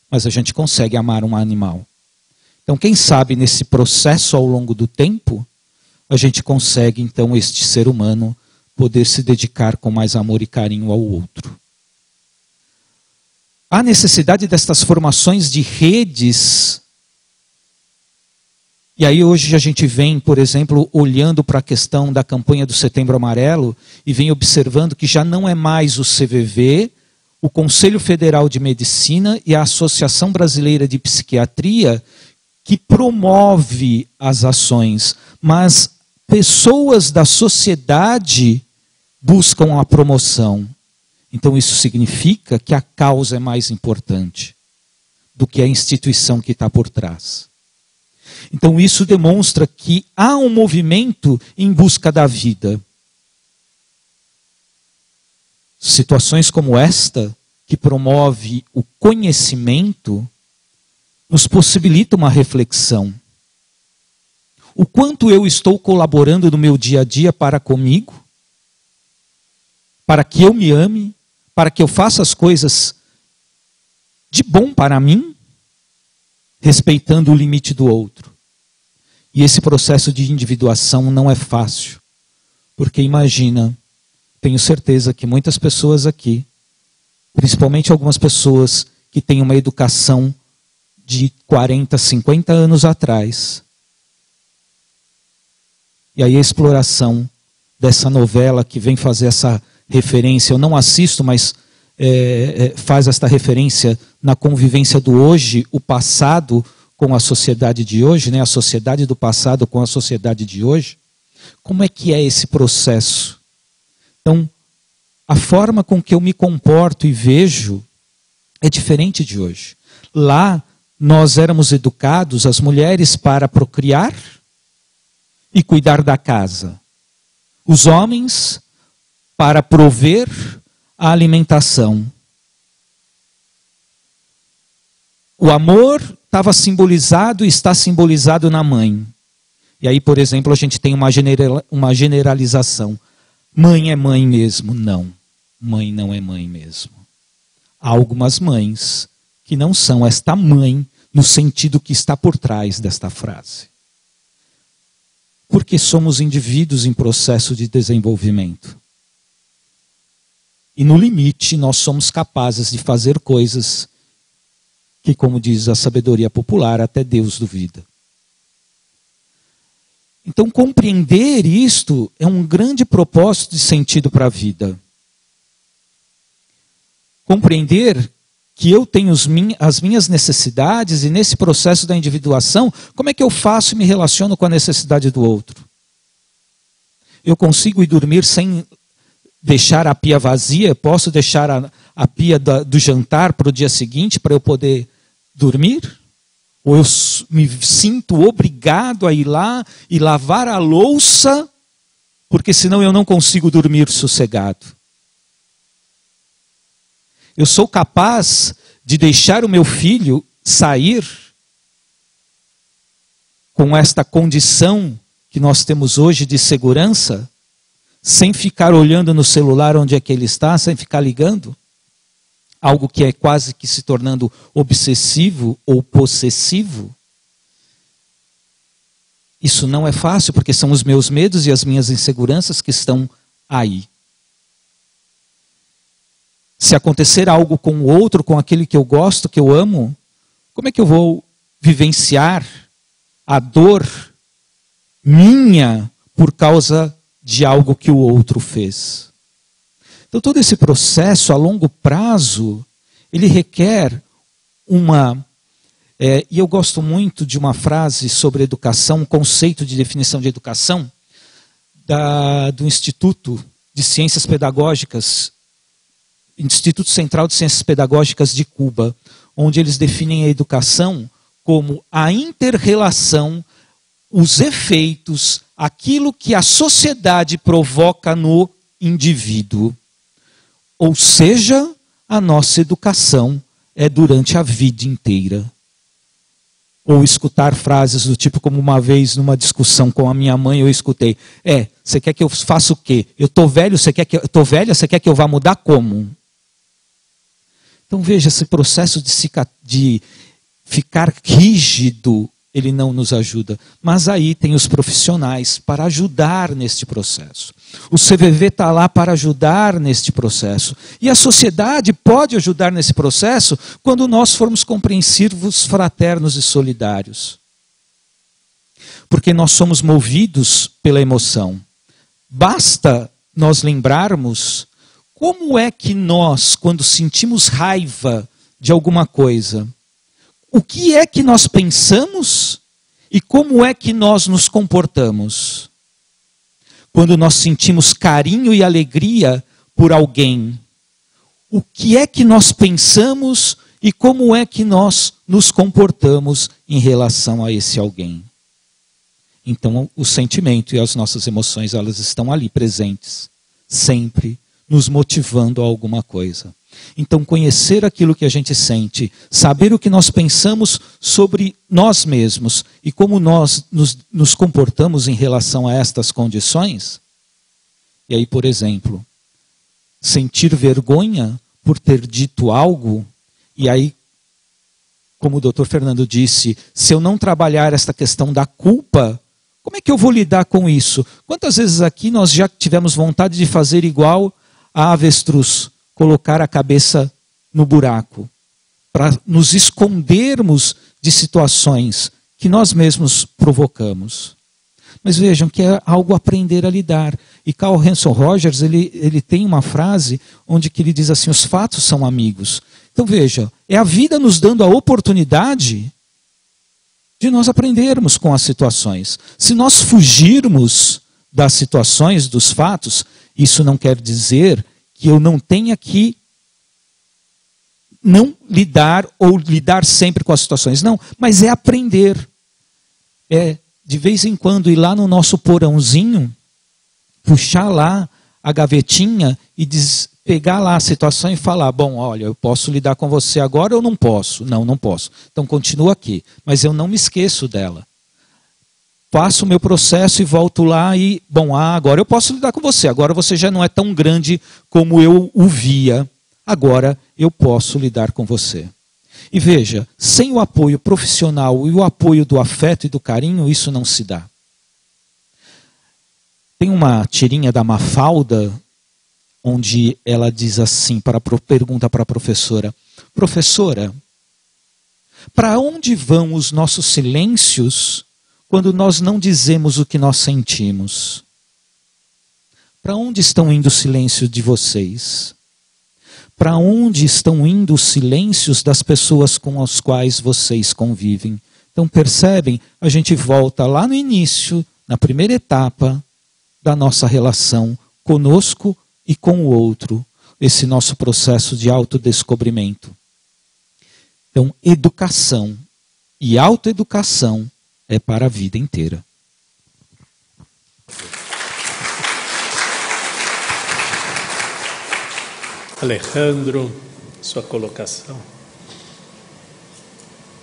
mas a gente consegue amar um animal. Então, quem sabe nesse processo ao longo do tempo, a gente consegue, então, este ser humano poder se dedicar com mais amor e carinho ao outro. Há necessidade destas formações de redes. E aí hoje a gente vem, por exemplo, olhando para a questão da campanha do Setembro Amarelo e vem observando que já não é mais o CVV, o Conselho Federal de Medicina e a Associação Brasileira de Psiquiatria que promove as ações, mas pessoas da sociedade buscam a promoção. Então isso significa que a causa é mais importante do que a instituição que está por trás. Então isso demonstra que há um movimento em busca da vida. Situações como esta, que promove o conhecimento, nos possibilita uma reflexão. o quanto eu estou colaborando no meu dia a dia para comigo, para que eu me ame, para que eu faça as coisas de bom para mim, respeitando o limite do outro. E esse processo de individuação não é fácil, porque imagina, tenho certeza que muitas pessoas aqui, principalmente algumas pessoas que têm uma educação de 40, 50 anos atrás, e aí a exploração dessa novela que vem fazer essa referência, eu não assisto, mas faz esta referência na convivência do hoje, o passado com a sociedade de hoje, né? A sociedade do passado com a sociedade de hoje. Como é que é esse processo? Então, a forma com que eu me comporto e vejo é diferente de hoje. Lá, nós éramos educados, as mulheres, para procriar e cuidar da casa. Os homens, para prover a alimentação. O amor estava simbolizado e está simbolizado na mãe. E aí, por exemplo, a gente tem uma generalização. Mãe é mãe mesmo? Não. Mãe não é mãe mesmo. Há algumas mães que não são esta mãe no sentido que está por trás desta frase. Porque somos indivíduos em processo de desenvolvimento. E no limite nós somos capazes de fazer coisas que, como diz a sabedoria popular, até Deus duvida. Então compreender isto é um grande propósito de sentido para a vida. Compreender que eu tenho as minhas necessidades e nesse processo da individuação, como é que eu faço e me relaciono com a necessidade do outro? Eu consigo ir dormir sem deixar a pia vazia? Posso deixar a pia do jantar para o dia seguinte para eu poder dormir? Ou eu me sinto obrigado a ir lá e lavar a louça, porque senão eu não consigo dormir sossegado? Eu sou capaz de deixar o meu filho sair com esta condição que nós temos hoje de segurança, sem ficar olhando no celular onde é que ele está, sem ficar ligando? Algo que é quase que se tornando obsessivo ou possessivo. Isso não é fácil, porque são os meus medos e as minhas inseguranças que estão aí. Se acontecer algo com o outro, com aquele que eu gosto, que eu amo, como é que eu vou vivenciar a dor minha por causa de algo que o outro fez? Então todo esse processo a longo prazo, ele requer e eu gosto muito de uma frase sobre educação, um conceito de definição de educação, do Instituto de Ciências Pedagógicas, Instituto Central de Ciências Pedagógicas de Cuba, onde eles definem a educação como a inter-relação, os efeitos, aquilo que a sociedade provoca no indivíduo. Ou seja, a nossa educação é durante a vida inteira. Ou escutar frases do tipo, como uma vez numa discussão com a minha mãe eu escutei: você quer que eu faça o quê? Eu estou velho, você quer que eu vá mudar como? Então veja, esse processo de ficar rígido, ele não nos ajuda. Mas aí tem os profissionais para ajudar neste processo. O CVV está lá para ajudar neste processo. E a sociedade pode ajudar nesse processo quando nós formos compreensivos, fraternos e solidários. Porque nós somos movidos pela emoção. Basta nós lembrarmos como é que nós, quando sentimos raiva de alguma coisa, o que é que nós pensamos e como é que nós nos comportamos? Quando nós sentimos carinho e alegria por alguém, o que é que nós pensamos e como é que nós nos comportamos em relação a esse alguém? Então, o sentimento e as nossas emoções, elas estão ali presentes, sempre nos motivando a alguma coisa. Então, conhecer aquilo que a gente sente, saber o que nós pensamos sobre nós mesmos e como nós nos comportamos em relação a estas condições. E aí, por exemplo, sentir vergonha por ter dito algo, e aí, como o doutor Fernando disse, se eu não trabalhar esta questão da culpa, como é que eu vou lidar com isso? Quantas vezes aqui nós já tivemos vontade de fazer igual a avestruz, colocar a cabeça no buraco, para nos escondermos de situações que nós mesmos provocamos? Mas vejam que é algo a aprender a lidar. E Carl Hanson Rogers, ele tem uma frase onde que ele diz assim, os fatos são amigos. Então veja, é a vida nos dando a oportunidade de nós aprendermos com as situações. Se nós fugirmos das situações, dos fatos, isso não quer dizer que eu não tenha que não lidar ou lidar sempre com as situações. Não, mas é aprender. É de vez em quando ir lá no nosso porãozinho, puxar lá a gavetinha e pegar lá a situação e falar, bom, olha, eu posso lidar com você agora ou não posso? Não, não posso. Então continua aqui. Mas eu não me esqueço dela. Faço o meu processo e volto lá e, bom, agora eu posso lidar com você. Agora você já não é tão grande como eu o via. Agora eu posso lidar com você. E veja, sem o apoio profissional e o apoio do afeto e do carinho, isso não se dá. Tem uma tirinha da Mafalda, onde ela diz assim, pergunta para a professora, professora, para onde vão os nossos silêncios quando nós não dizemos o que nós sentimos? Para onde estão indo os silêncios de vocês? Para onde estão indo os silêncios das pessoas com as quais vocês convivem? Então percebem, a gente volta lá no início, na primeira etapa da nossa relação conosco e com o outro, esse nosso processo de autodescobrimento. Então, educação e autoeducação é para a vida inteira. Alejandro, sua colocação.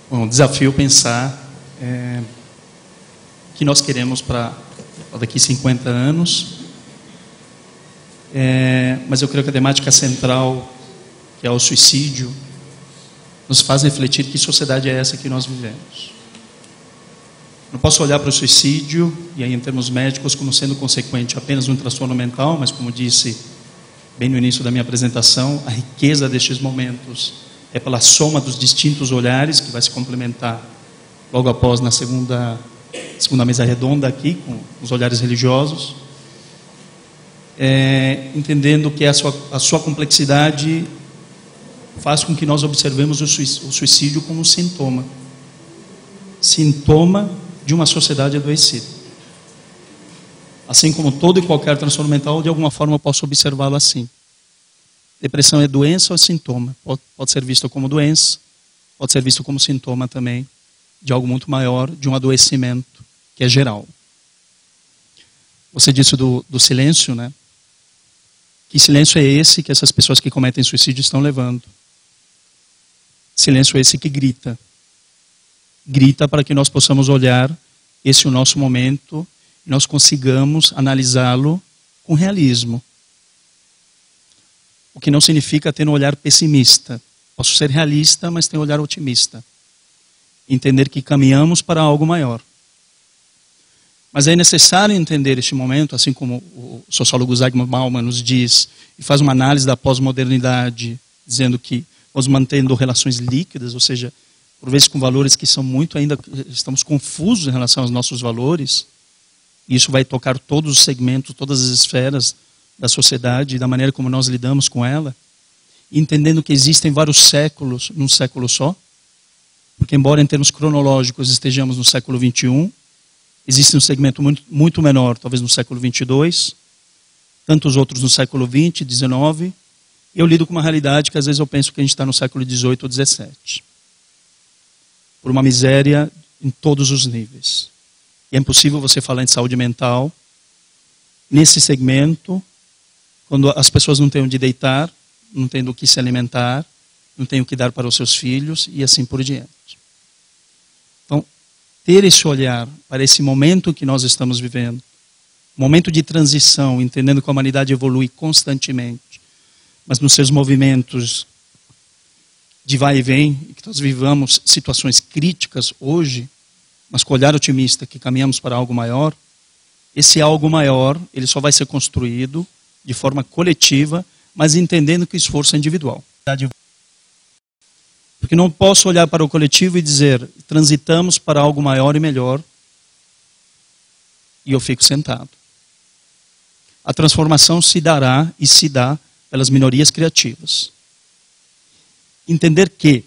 Bom, desafio pensar que nós queremos para daqui 50 anos, mas eu creio que a temática central, que é o suicídio, nos faz refletir que sociedade é essa que nós vivemos. Não posso olhar para o suicídio, e aí em termos médicos, como sendo consequente apenas de um transtorno mental, mas como disse bem no início da minha apresentação, a riqueza destes momentos é pela soma dos distintos olhares, que vai se complementar logo após na segunda mesa redonda aqui, com os olhares religiosos, entendendo que a sua complexidade faz com que nós observemos o suicídio como um sintoma de uma sociedade adoecida. Assim como todo e qualquer transtorno mental, de alguma forma eu posso observá-lo assim. Depressão é doença ou é sintoma? Pode ser visto como doença, pode ser visto como sintoma também de algo muito maior, de um adoecimento que é geral. Você disse do silêncio, né? Que silêncio é esse que essas pessoas que cometem suicídio estão levando? Silêncio é esse que grita. Grita para que nós possamos olhar esse o nosso momento e nós consigamos analisá-lo com realismo. O que não significa ter um olhar pessimista. Posso ser realista, mas ter um olhar otimista. Entender que caminhamos para algo maior. Mas é necessário entender este momento, assim como o sociólogo Zygmunt Bauman nos diz, e faz uma análise da pós-modernidade, dizendo que nós mantendo relações líquidas, ou seja, por vezes com valores que são muito ainda, estamos confusos em relação aos nossos valores, e isso vai tocar todos os segmentos, todas as esferas da sociedade, e da maneira como nós lidamos com ela, entendendo que existem vários séculos num século só, porque embora em termos cronológicos estejamos no século XXI, existe um segmento muito menor, talvez no século XXII, tantos outros no século XX, XIX, e eu lido com uma realidade que às vezes eu penso que a gente está no século XVIII ou XVII, por uma miséria em todos os níveis. E é impossível você falar em saúde mental nesse segmento, quando as pessoas não têm onde deitar, não tendo o que se alimentar, não tem o que dar para os seus filhos e assim por diante. Então, ter esse olhar para esse momento que nós estamos vivendo, momento de transição, entendendo que a humanidade evolui constantemente, mas nos seus movimentos de vai e vem, e que nós vivamos situações críticas hoje, mas com olhar otimista, que caminhamos para algo maior, esse algo maior, ele só vai ser construído de forma coletiva, mas entendendo que o esforço é individual. Porque não posso olhar para o coletivo e dizer, transitamos para algo maior e melhor, e eu fico sentado. A transformação se dará e se dá pelas minorias criativas. Entender que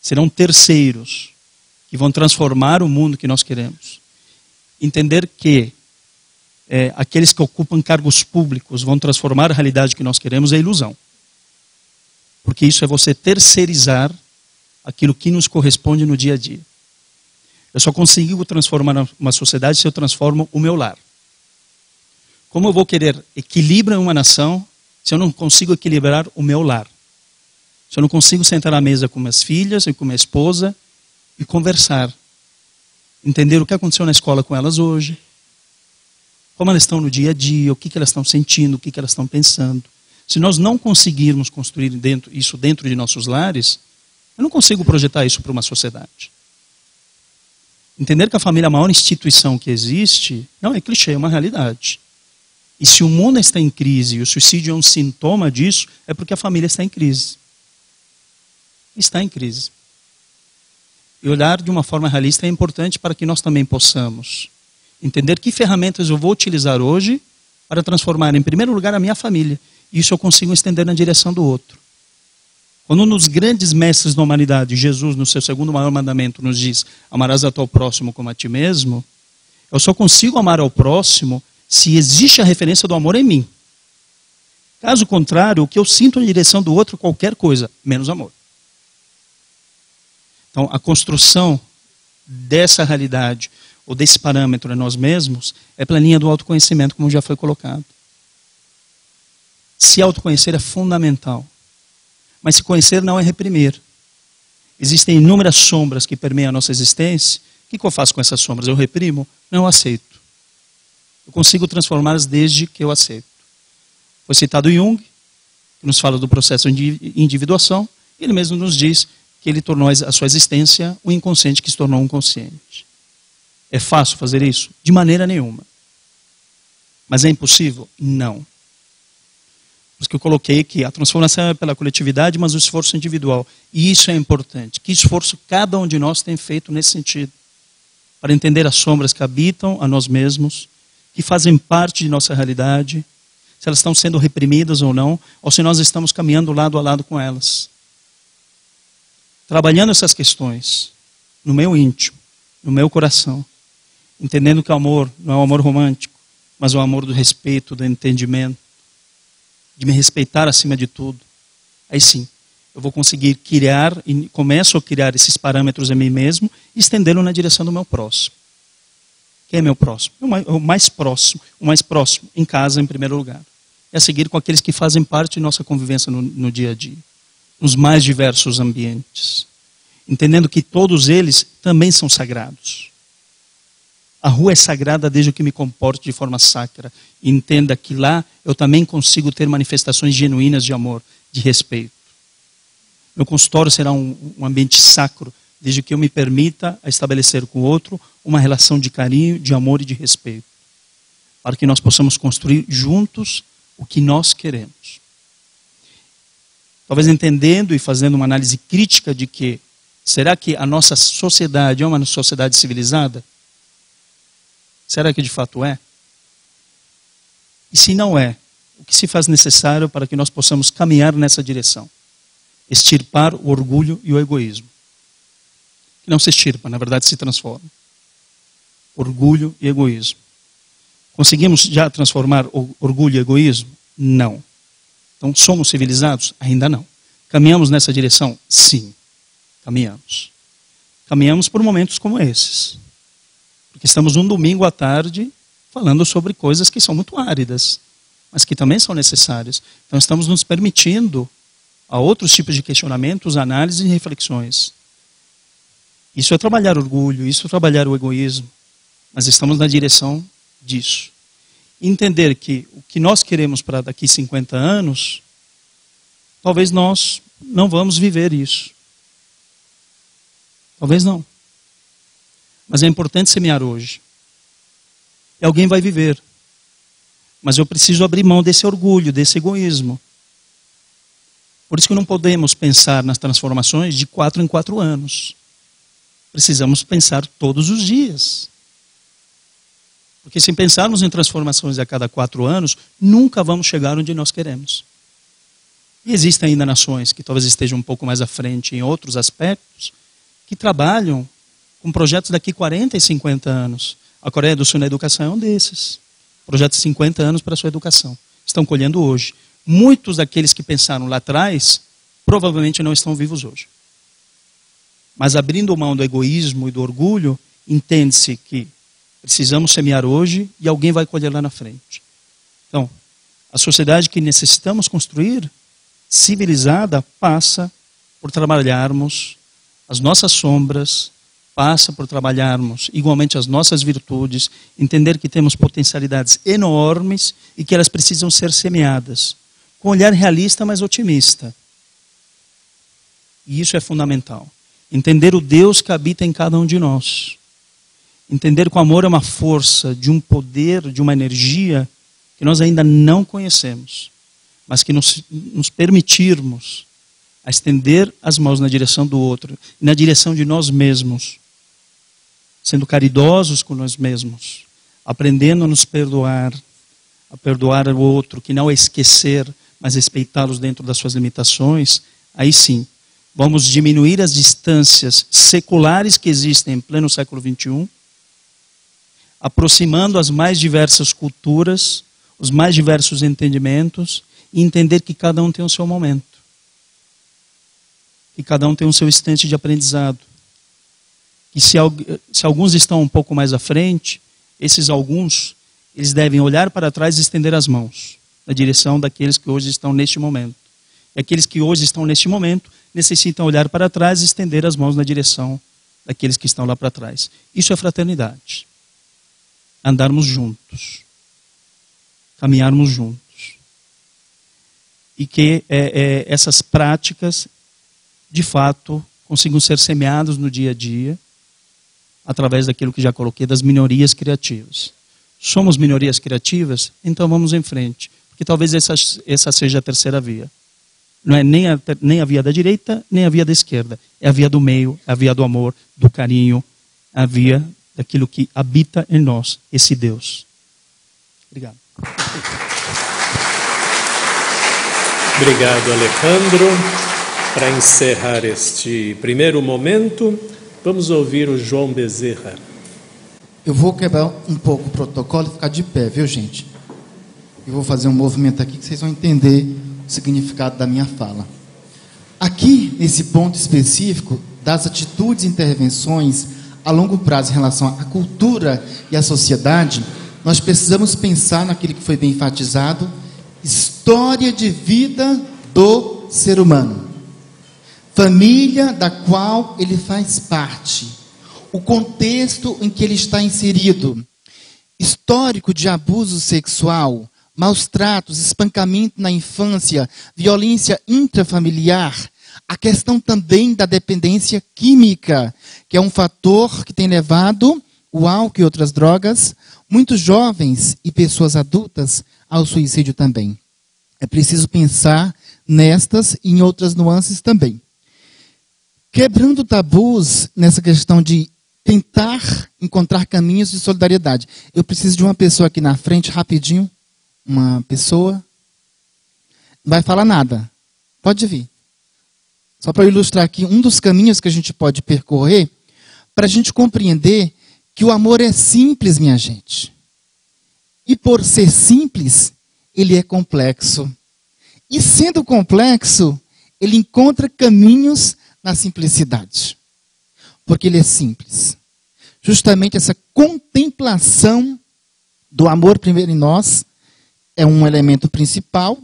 serão terceiros que vão transformar o mundo que nós queremos. Entender que aqueles que ocupam cargos públicos vão transformar a realidade que nós queremos é ilusão. Porque isso é você terceirizar aquilo que nos corresponde no dia a dia. Eu só consigo transformar uma sociedade se eu transformo o meu lar. Como eu vou querer equilíbrio em uma nação se eu não consigo equilibrar o meu lar? Se eu não consigo sentar à mesa com minhas filhas e com minha esposa e conversar. Entender o que aconteceu na escola com elas hoje. Como elas estão no dia a dia, o que elas estão sentindo, o que elas estão pensando. Se nós não conseguirmos construir isso dentro de nossos lares, eu não consigo projetar isso para uma sociedade. Entender que a família é a maior instituição que existe, não é clichê, é uma realidade. E se o mundo está em crise e o suicídio é um sintoma disso, é porque a família está em crise. Está em crise. E olhar de uma forma realista é importante para que nós também possamos entender que ferramentas eu vou utilizar hoje para transformar, em primeiro lugar, a minha família. E isso eu consigo estender na direção do outro. Quando um dos grandes mestres da humanidade, Jesus, no seu segundo maior mandamento, nos diz, amarás ao teu próximo como a ti mesmo, eu só consigo amar ao próximo se existe a referência do amor em mim. Caso contrário, o que eu sinto na direção do outro, qualquer coisa, menos amor. Então, a construção dessa realidade, ou desse parâmetro em nós mesmos, é pela linha do autoconhecimento, como já foi colocado. Se autoconhecer é fundamental. Mas se conhecer não é reprimir. Existem inúmeras sombras que permeiam a nossa existência. O que eu faço com essas sombras? Eu reprimo? Não, eu aceito. Eu consigo transformá-las desde que eu aceito. Foi citado Jung, que nos fala do processo de individuação. Ele mesmo nos diz que ele tornou a sua existência um inconsciente que se tornou um consciente. É fácil fazer isso? De maneira nenhuma. Mas é impossível? Não. Por isso que eu coloquei que a transformação é pela coletividade, mas o esforço individual. E isso é importante. Que esforço cada um de nós tem feito nesse sentido? Para entender as sombras que habitam a nós mesmos, que fazem parte de nossa realidade, se elas estão sendo reprimidas ou não, ou se nós estamos caminhando lado a lado com elas. Trabalhando essas questões no meu íntimo, no meu coração, entendendo que o amor não é o amor romântico, mas o amor do respeito, do entendimento, de me respeitar acima de tudo. Aí sim, eu vou conseguir criar, e começo a criar esses parâmetros em mim mesmo e estendê-lo na direção do meu próximo. Quem é meu próximo? O mais próximo, em casa em primeiro lugar. E a seguir com aqueles que fazem parte de nossa convivência no dia a dia. Nos mais diversos ambientes. Entendendo que todos eles também são sagrados. A rua é sagrada desde que me comporte de forma sacra. E entenda que lá eu também consigo ter manifestações genuínas de amor, de respeito. Meu consultório será um ambiente sacro, desde que eu me permita estabelecer com o outro uma relação de carinho, de amor e de respeito. Para que nós possamos construir juntos o que nós queremos. Talvez entendendo e fazendo uma análise crítica de que, será que a nossa sociedade é uma sociedade civilizada? Será que de fato é? E se não é, o que se faz necessário para que nós possamos caminhar nessa direção? Extirpar o orgulho e o egoísmo. Que não se extirpa, na verdade se transforma. Orgulho e egoísmo. Conseguimos já transformar o orgulho e egoísmo? Não. Então, somos civilizados? Ainda não. Caminhamos nessa direção? Sim. Caminhamos. Caminhamos por momentos como esses. Porque estamos um domingo à tarde falando sobre coisas que são muito áridas. mas que também são necessárias. Então estamos nos permitindo a outros tipos de questionamentos, análises e reflexões. Isso é trabalhar orgulho, isso é trabalhar o egoísmo, mas estamos na direção disso. Entender que o que nós queremos para daqui 50 anos, talvez nós não vamos viver isso. Talvez não. Mas é importante semear hoje. E alguém vai viver. Mas eu preciso abrir mão desse orgulho, desse egoísmo. Por isso que não podemos pensar nas transformações de 4 em 4 anos. Precisamos pensar todos os dias. Porque se pensarmos em transformações a cada 4 anos, nunca vamos chegar onde nós queremos. E existem ainda nações que talvez estejam um pouco mais à frente em outros aspectos, que trabalham com projetos daqui 40 e 50 anos. A Coreia do Sul na educação é um desses. Projeto de 50 anos para a sua educação. Estão colhendo hoje. Muitos daqueles que pensaram lá atrás, provavelmente não estão vivos hoje. Mas abrindo mão do egoísmo e do orgulho, entende-se que precisamos semear hoje e alguém vai colher lá na frente. Então, a sociedade que necessitamos construir, civilizada, passa por trabalharmos as nossas sombras, passa por trabalharmos igualmente as nossas virtudes, entender que temos potencialidades enormes e que elas precisam ser semeadas, com um olhar realista, mas otimista. E isso é fundamental. Entender o Deus que habita em cada um de nós. Entender que o amor é uma força, de um poder, de uma energia que nós ainda não conhecemos, mas que nos permitirmos a estender as mãos na direção do outro, na direção de nós mesmos, sendo caridosos com nós mesmos, aprendendo a nos perdoar, a perdoar o outro, que não é esquecer, mas respeitá-los dentro das suas limitações, aí sim, vamos diminuir as distâncias seculares que existem em pleno século XXI, aproximando as mais diversas culturas, os mais diversos entendimentos, e entender que cada um tem o seu momento. Que cada um tem o seu instante de aprendizado. Que se alguns estão um pouco mais à frente, esses alguns, eles devem olhar para trás e estender as mãos, na direção daqueles que hoje estão neste momento. E aqueles que hoje estão neste momento, necessitam olhar para trás e estender as mãos na direção daqueles que estão lá para trás. Isso é fraternidade. Andarmos juntos. Caminharmos juntos. E que essas práticas, de fato, consigam ser semeadas no dia a dia, através daquilo que já coloquei, das minorias criativas. Somos minorias criativas? Então vamos em frente. Porque talvez essa seja a terceira via. Não é nem a via da direita, nem a via da esquerda. É a via do meio, é a via do amor, do carinho, a via daquilo que habita em nós, esse Deus. Obrigado. Obrigado, Alejandro. Para encerrar este primeiro momento, vamos ouvir o João Bezerra. Eu vou quebrar um pouco o protocolo e ficar de pé, viu, gente? Eu vou fazer um movimento aqui que vocês vão entender o significado da minha fala. Aqui, nesse ponto específico das atitudes e intervenções a longo prazo em relação à cultura e à sociedade, nós precisamos pensar naquilo que foi bem enfatizado, história de vida do ser humano. Família da qual ele faz parte. O contexto em que ele está inserido. Histórico de abuso sexual, maus tratos, espancamento na infância, violência intrafamiliar. A questão também da dependência química, que é um fator que tem levado o álcool e outras drogas, muitos jovens e pessoas adultas ao suicídio também. É preciso pensar nestas e em outras nuances também. Quebrando tabus nessa questão de tentar encontrar caminhos de solidariedade. Eu preciso de uma pessoa aqui na frente, rapidinho. Uma pessoa. Não vai falar nada. Pode vir. Só para ilustrar aqui um dos caminhos que a gente pode percorrer para a gente compreender que o amor é simples, minha gente. E por ser simples, ele é complexo. E sendo complexo, ele encontra caminhos na simplicidade. Porque ele é simples. Justamente essa contemplação do amor primeiro em nós, é um elemento principal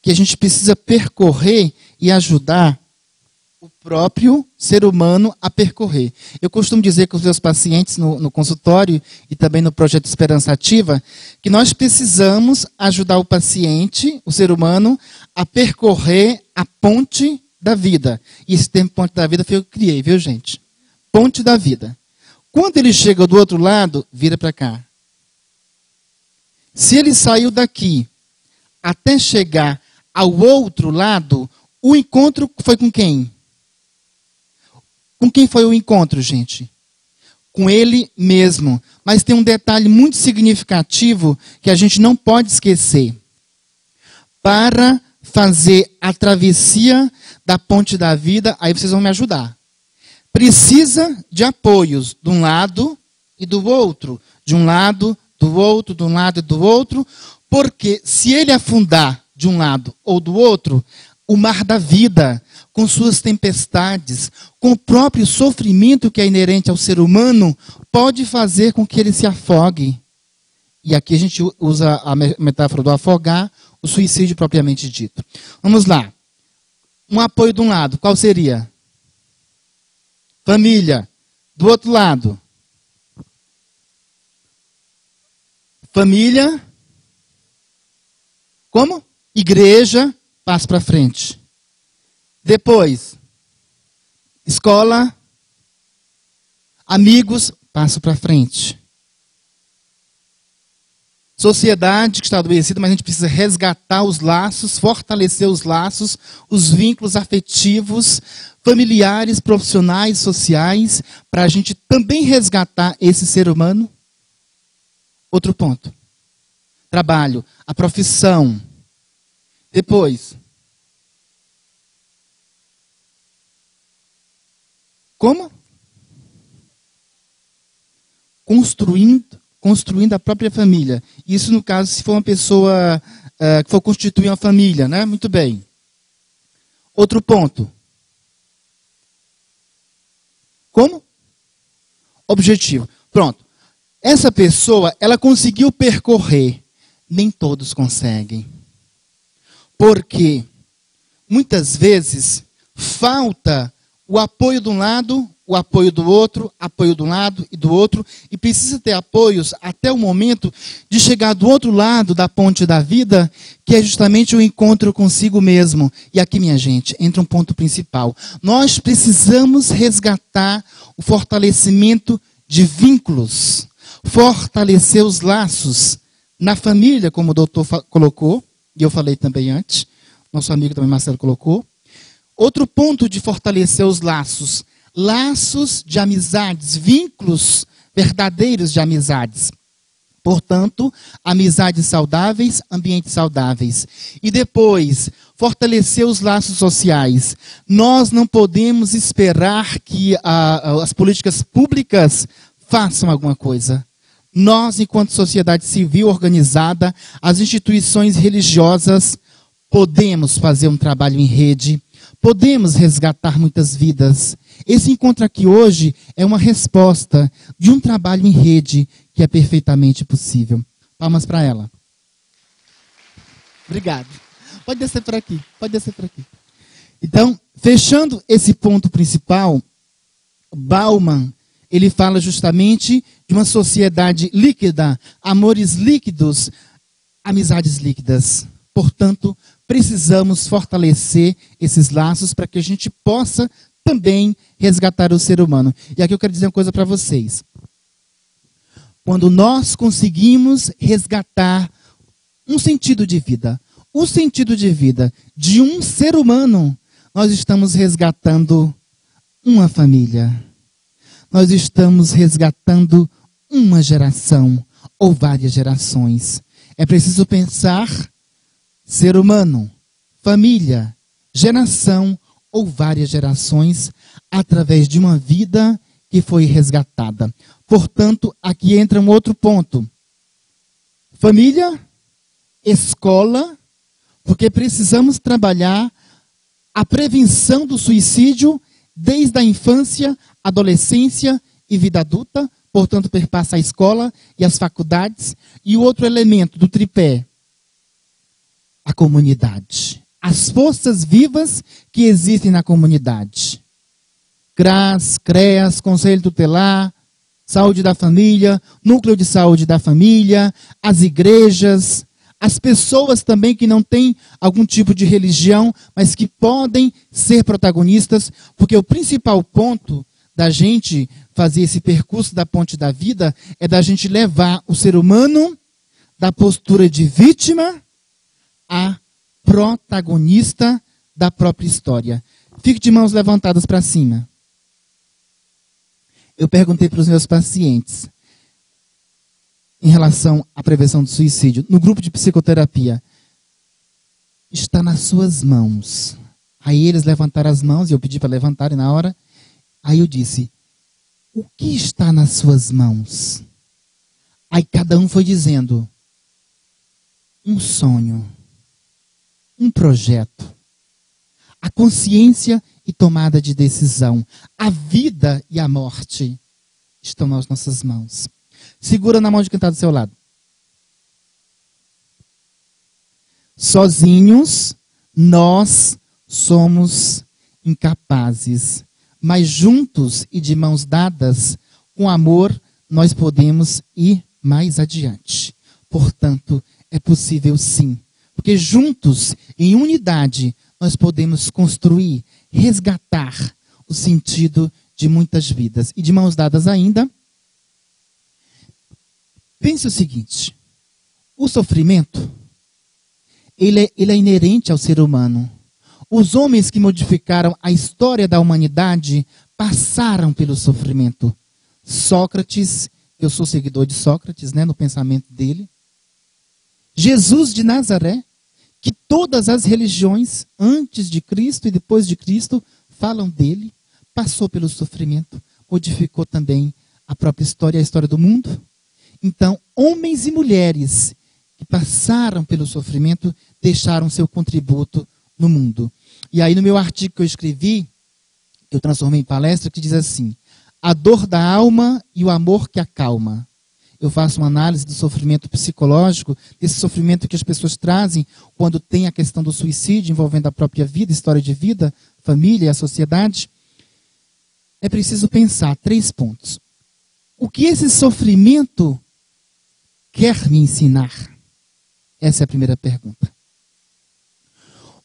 que a gente precisa percorrer e ajudar o próprio ser humano a percorrer. Eu costumo dizer com os meus pacientes no consultório e também no projeto Esperança Ativa, que nós precisamos ajudar o paciente, o ser humano, a percorrer a ponte da vida. E esse termo ponte da vida foi eu que criei, viu, gente? Ponte da vida. Quando ele chega do outro lado, vira para cá. Se ele saiu daqui até chegar ao outro lado, o encontro foi com quem? Com quem foi o encontro, gente? Com ele mesmo. Mas tem um detalhe muito significativo que a gente não pode esquecer. Para fazer a travessia da ponte da vida, aí vocês vão me ajudar. Precisa de apoios de um lado e do outro. De um lado, do outro, de um lado e do outro. Porque se ele afundar de um lado ou do outro, o mar da vida, com suas tempestades, com o próprio sofrimento que é inerente ao ser humano, pode fazer com que ele se afogue. E aqui a gente usa a metáfora do afogar, o suicídio propriamente dito. Vamos lá. Um apoio de um lado, qual seria? Família. Do outro lado? Família. Como? Igreja, passo para frente. Depois, escola, amigos, passo para frente. Sociedade que está adoecida, mas a gente precisa resgatar os laços, fortalecer os laços, os vínculos afetivos, familiares, profissionais, sociais, para a gente também resgatar esse ser humano. Outro ponto. Trabalho, a profissão. Depois, como? Construindo a própria família. Isso, no caso, se for uma pessoa que for constituir uma família, né? Muito bem. Outro ponto. Como? Objetivo. Pronto. Essa pessoa, ela conseguiu percorrer. Nem todos conseguem. Porque, muitas vezes, falta o apoio de um lado, o apoio do outro, apoio de um lado e do outro, e precisa ter apoios até o momento de chegar do outro lado da ponte da vida, que é justamente o encontro consigo mesmo. E aqui, minha gente, entra um ponto principal. Nós precisamos resgatar o fortalecimento de vínculos, fortalecer os laços na família, como o doutor colocou, e eu falei também antes, nosso amigo também Marcelo colocou. Outro ponto de fortalecer os laços, laços de amizades, vínculos verdadeiros de amizades. Portanto, amizades saudáveis, ambientes saudáveis. E depois, fortalecer os laços sociais. Nós não podemos esperar que as políticas públicas façam alguma coisa. Nós, enquanto sociedade civil organizada, as instituições religiosas, podemos fazer um trabalho em rede, podemos resgatar muitas vidas. Esse encontro aqui hoje é uma resposta de um trabalho em rede que é perfeitamente possível. Palmas para ela. Obrigado. Pode descer por aqui, pode descer por aqui. Então, fechando esse ponto principal, Bauman, ele fala justamente de uma sociedade líquida, amores líquidos, amizades líquidas. Portanto, precisamos fortalecer esses laços para que a gente possa também resgatar o ser humano. E aqui eu quero dizer uma coisa para vocês. Quando nós conseguimos resgatar um sentido de vida, o sentido de vida de um ser humano, nós estamos resgatando uma família. Nós estamos resgatando uma geração ou várias gerações. É preciso pensar ser humano, família, geração ou várias gerações através de uma vida que foi resgatada. Portanto, aqui entra um outro ponto. Família, escola, porque precisamos trabalhar a prevenção do suicídio desde a infância, adolescência e vida adulta, portanto, perpassa a escola e as faculdades. E o outro elemento do tripé, a comunidade, as forças vivas que existem na comunidade. CRAS, CREAS, Conselho Tutelar, Saúde da Família, Núcleo de Saúde da Família, as igrejas, as pessoas também que não têm algum tipo de religião, mas que podem ser protagonistas, porque o principal ponto da gente fazer esse percurso da ponte da vida é da gente levar o ser humano da postura de vítima a protagonista da própria história. Fique de mãos levantadas para cima. Eu perguntei para os meus pacientes em relação à prevenção do suicídio, no grupo de psicoterapia. Está nas suas mãos. Aí eles levantaram as mãos, e eu pedi para levantarem na hora. Aí eu disse, o que está nas suas mãos? Aí cada um foi dizendo, um sonho, um projeto, a consciência e tomada de decisão, a vida e a morte estão nas nossas mãos. Segura na mão de quem está do seu lado. Sozinhos, nós somos incapazes, mas juntos e de mãos dadas, com amor, nós podemos ir mais adiante. Portanto, é possível sim, porque juntos, em unidade, nós podemos construir, resgatar o sentido de muitas vidas. E de mãos dadas ainda, pense o seguinte, o sofrimento, ele é inerente ao ser humano. Os homens que modificaram a história da humanidade passaram pelo sofrimento. Sócrates, eu sou seguidor de Sócrates, no pensamento dele. Jesus de Nazaré, que todas as religiões, antes de Cristo e depois de Cristo, falam dele, passou pelo sofrimento, modificou também a própria história, a história do mundo. Então, homens e mulheres que passaram pelo sofrimento, deixaram seu contributo no mundo. E aí no meu artigo que eu escrevi, que eu transformei em palestra, que diz assim, a dor da alma e o amor que acalma. Eu faço uma análise do sofrimento psicológico, desse sofrimento que as pessoas trazem quando tem a questão do suicídio envolvendo a própria vida, história de vida, família e a sociedade. É preciso pensar 3 pontos. O que esse sofrimento quer me ensinar? Essa é a primeira pergunta.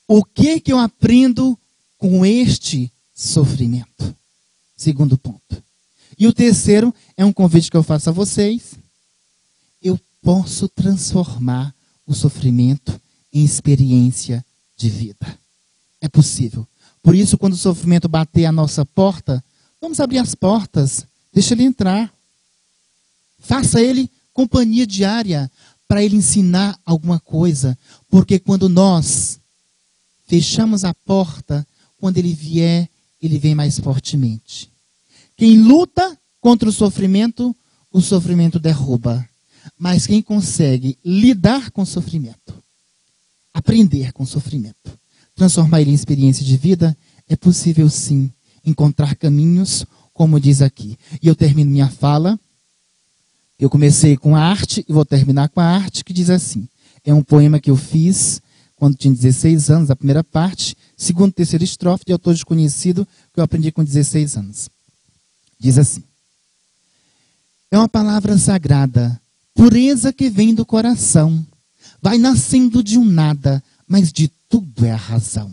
O que eu aprendo com este sofrimento? Segundo ponto. E o terceiro é um convite que eu faço a vocês. Eu posso transformar o sofrimento em experiência de vida. É possível. Por isso, quando o sofrimento bater a nossa porta, vamos abrir as portas, deixa ele entrar. Faça ele companhia diária para ele ensinar alguma coisa. Porque quando nós fechamos a porta, quando ele vier, ele vem mais fortemente. Quem luta contra o sofrimento derruba. Mas quem consegue lidar com o sofrimento, aprender com o sofrimento, transformar ele em experiência de vida, é possível sim encontrar caminhos, como diz aqui. E eu termino minha fala, eu comecei com a arte e vou terminar com a arte, que diz assim, é um poema que eu fiz quando tinha 16 anos, a primeira parte, segunda e terceira estrofe de autor desconhecido, que eu aprendi com 16 anos. Diz assim, é uma palavra sagrada, pureza que vem do coração, vai nascendo de um nada, mas de tudo é a razão.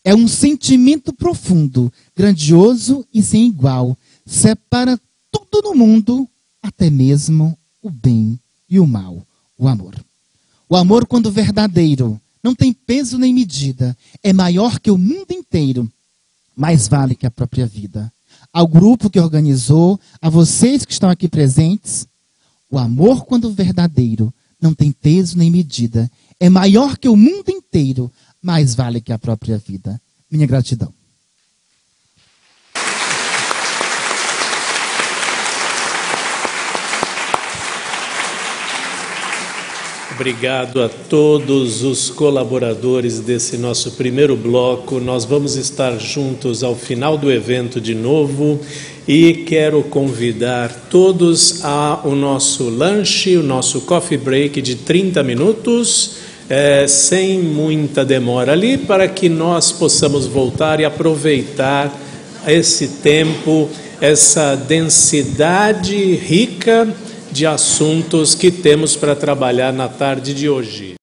É um sentimento profundo, grandioso e sem igual, separa tudo no mundo, até mesmo o bem e o mal, o amor. O amor, quando verdadeiro, não tem peso nem medida, é maior que o mundo inteiro, mais vale que a própria vida. Ao grupo que organizou, a vocês que estão aqui presentes, o amor, quando verdadeiro, não tem peso nem medida, é maior que o mundo inteiro, mais vale que a própria vida. Minha gratidão. Obrigado a todos os colaboradores desse nosso primeiro bloco. Nós vamos estar juntos ao final do evento de novo e quero convidar todos ao nosso lanche, o nosso coffee break de 30 minutos. sem muita demora ali, para que nós possamos voltar e aproveitar esse tempo, essa densidade rica de assuntos que temos para trabalhar na tarde de hoje.